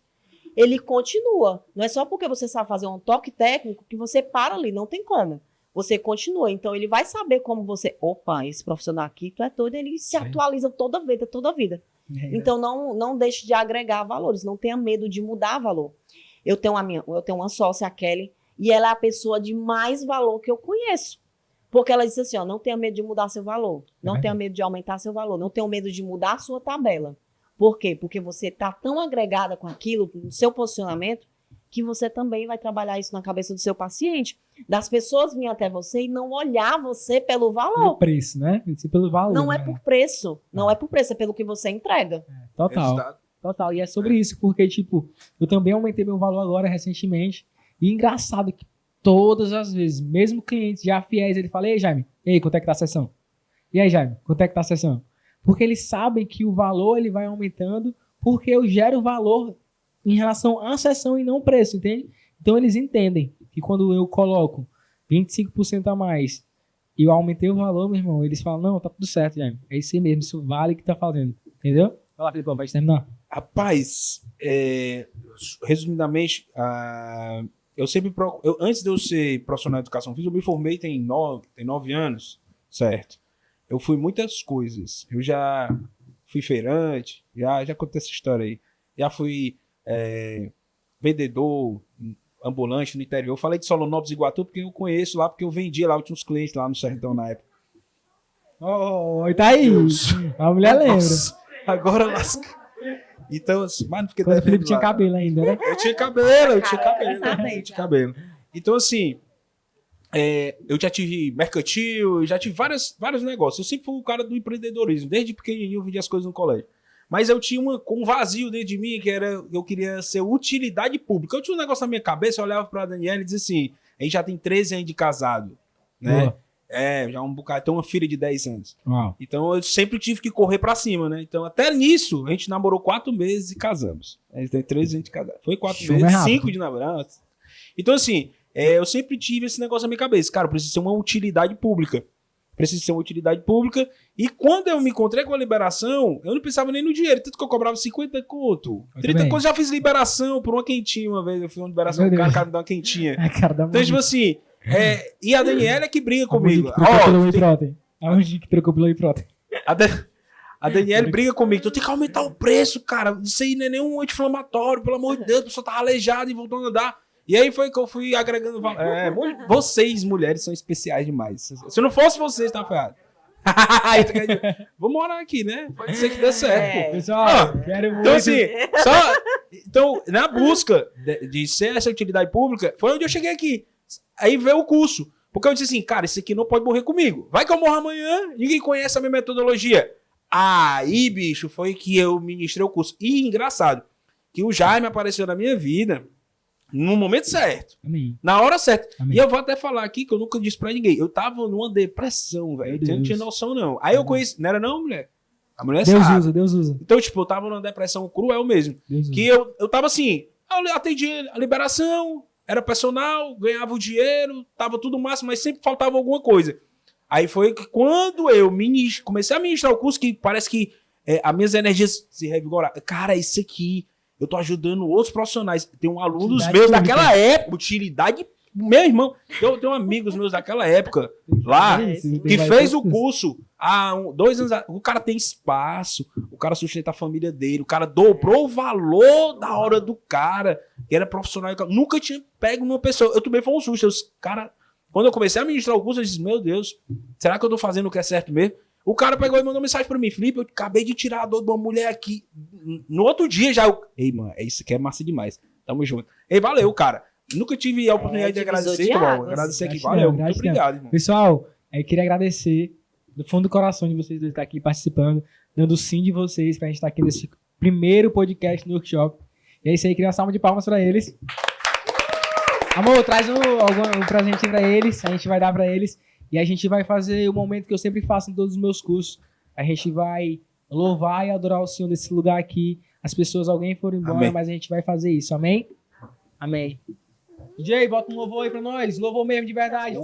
Ele continua. Não é só porque você sabe fazer um toque técnico que você para ali, não tem como. Você continua. Então, ele vai saber como você... Opa, esse profissional aqui, tu é todo, ele se atualiza toda a vida. Então, não deixe de agregar valores, não tenha medo de mudar valor. Eu tenho uma sócia, a Kelly, e ela é a pessoa de mais valor que eu conheço. Porque ela disse assim, ó, não tenha medo de mudar seu valor, não tenha medo de aumentar seu valor, não tenha medo de mudar a sua tabela. Por quê? Porque você está tão agregada com aquilo, no seu posicionamento, que você também vai trabalhar isso na cabeça do seu paciente. Das pessoas virem até você e não olhar você pelo valor. Pelo preço, né? Pelo valor. Não é né? por preço. Não é por preço, é pelo que você entrega. Total. Resultado. Total. E é sobre isso, porque, tipo, eu também aumentei meu valor agora recentemente. E engraçado que todas as vezes, mesmo clientes já fiéis, ele fala, ei, Jaime, e aí, quanto é que tá a sessão? E aí, Jaime, quanto é que tá a sessão? Porque eles sabem que o valor ele vai aumentando porque eu gero valor em relação à sessão e não o preço, entende? Então eles entendem que quando eu coloco 25% a mais e eu aumentei o valor, meu irmão, eles falam, não, tá tudo certo, Jaime. É isso aí mesmo, isso vale o que tá fazendo. Entendeu? Vai lá, Filipão, vai terminar. Rapaz, resumidamente, eu sempre antes de eu ser profissional de educação física, eu me formei tem 9 anos, certo? Eu fui muitas coisas. Eu já fui feirante, já contei essa história aí. Já fui vendedor ambulante no interior. Eu falei de Solonópolis e Iguatu porque eu conheço lá, porque eu vendia lá, eu tinha uns clientes lá no Sertão na época. Oh, tá aí. A mulher lembra. Nossa, agora lasca. Então, assim, mano, porque Quando o Felipe tinha cabelo ainda, né? Eu tinha cabelo. Então, assim, eu já tive mercantil, já tive vários negócios. Eu sempre fui o cara do empreendedorismo. Desde pequenininho eu vendia as coisas no colégio. Mas eu tinha um vazio dentro de mim, que era, eu queria ser utilidade pública. Eu tinha um negócio na minha cabeça, eu olhava pra Daniela e dizia assim, a gente já tem 13 anos de casado, né? Boa. Já um bocado, tem uma filha de 10 anos. Uau. Então eu sempre tive que correr pra cima, né? Então até nisso, a gente namorou 4 meses e casamos. A gente tem 13 anos de casado. Foi 4 Show, meses, é rápido. 5 de namorado. Então assim, eu sempre tive esse negócio na minha cabeça. Cara, precisa ser uma utilidade pública. Precisa ser uma utilidade pública. E quando eu me encontrei com a liberação, eu não pensava nem no dinheiro. Tanto que eu cobrava 50 conto. 30 conto, já fiz liberação por uma quentinha uma vez. Eu fiz uma liberação pro cara me dá uma quentinha. É, cara, dá Então, tipo assim, e a Daniela é que briga comigo. A Angie que trocou pelo Whey Protein. A Daniela briga comigo. Tu tem que aumentar o preço, cara. Isso aí não é nenhum anti-inflamatório. Pelo amor de Deus, a pessoa tá aleijada e voltou a andar. E aí foi que eu fui agregando valor. Vocês, mulheres, são especiais demais. Se não fosse vocês, tá ferrado. Vamos morar aqui, né? Pode ser que dê certo. Pessoal, quero muito. Então, assim, então, na busca de ser essa utilidade pública, foi onde eu cheguei aqui. Aí veio o curso. Porque eu disse assim, cara, esse aqui não pode morrer comigo. Vai que eu morro amanhã, ninguém conhece a minha metodologia. Aí, bicho, foi que eu ministrei o curso. E engraçado, que o Jaime apareceu na minha vida no momento certo. Amém. Na hora certa. Amém. E eu vou até falar aqui que eu nunca disse pra ninguém. Eu tava numa depressão, velho. Eu não tinha noção, não. Aí eu conheci... Não era não, mulher? A mulher sabe. Deus usa. Então, tipo, eu tava numa depressão cruel mesmo. Que eu tava assim... Eu atendia a liberação, era personal, ganhava o dinheiro, tava tudo máximo, mas sempre faltava alguma coisa. Aí foi que quando eu comecei a ministrar o curso, que parece que as minhas energias se revigoraram. Cara, isso aqui... Eu tô ajudando outros profissionais. Tem alunos meus daquela época, utilidade, meu irmão. Eu tenho amigos meus daquela época lá, que fez o curso há 2 anos. O cara tem espaço, o cara sustenta a família dele, o cara dobrou o valor da hora do cara, que era profissional. Nunca tinha pego numa pessoa. Eu também foi um susto. Quando eu comecei a ministrar o curso, eu disse, meu Deus, será que eu tô fazendo o que é certo mesmo? O cara pegou e mandou mensagem pra mim, Felipe, eu acabei de tirar a dor de uma mulher aqui. No outro dia já ei, mano, isso aqui é massa demais. Tamo junto. Ei, valeu, cara. Nunca tive a oportunidade de agradecer, irmão. Agradecer aqui, valeu. Muito obrigado, irmão. Pessoal, eu queria agradecer do fundo do coração de vocês dois estar aqui participando, dando sim de vocês pra gente estar aqui nesse primeiro podcast no workshop. E é isso aí, queria uma salva de palmas pra eles. Amor, traz um presente pra eles, a gente vai dar pra eles. E a gente vai fazer o momento que eu sempre faço em todos os meus cursos. A gente vai louvar e adorar o Senhor nesse lugar aqui. As pessoas, alguém foram embora, amém. Mas a gente vai fazer isso, amém? Amém. DJ, bota um louvor aí pra nós. Louvor mesmo, de verdade.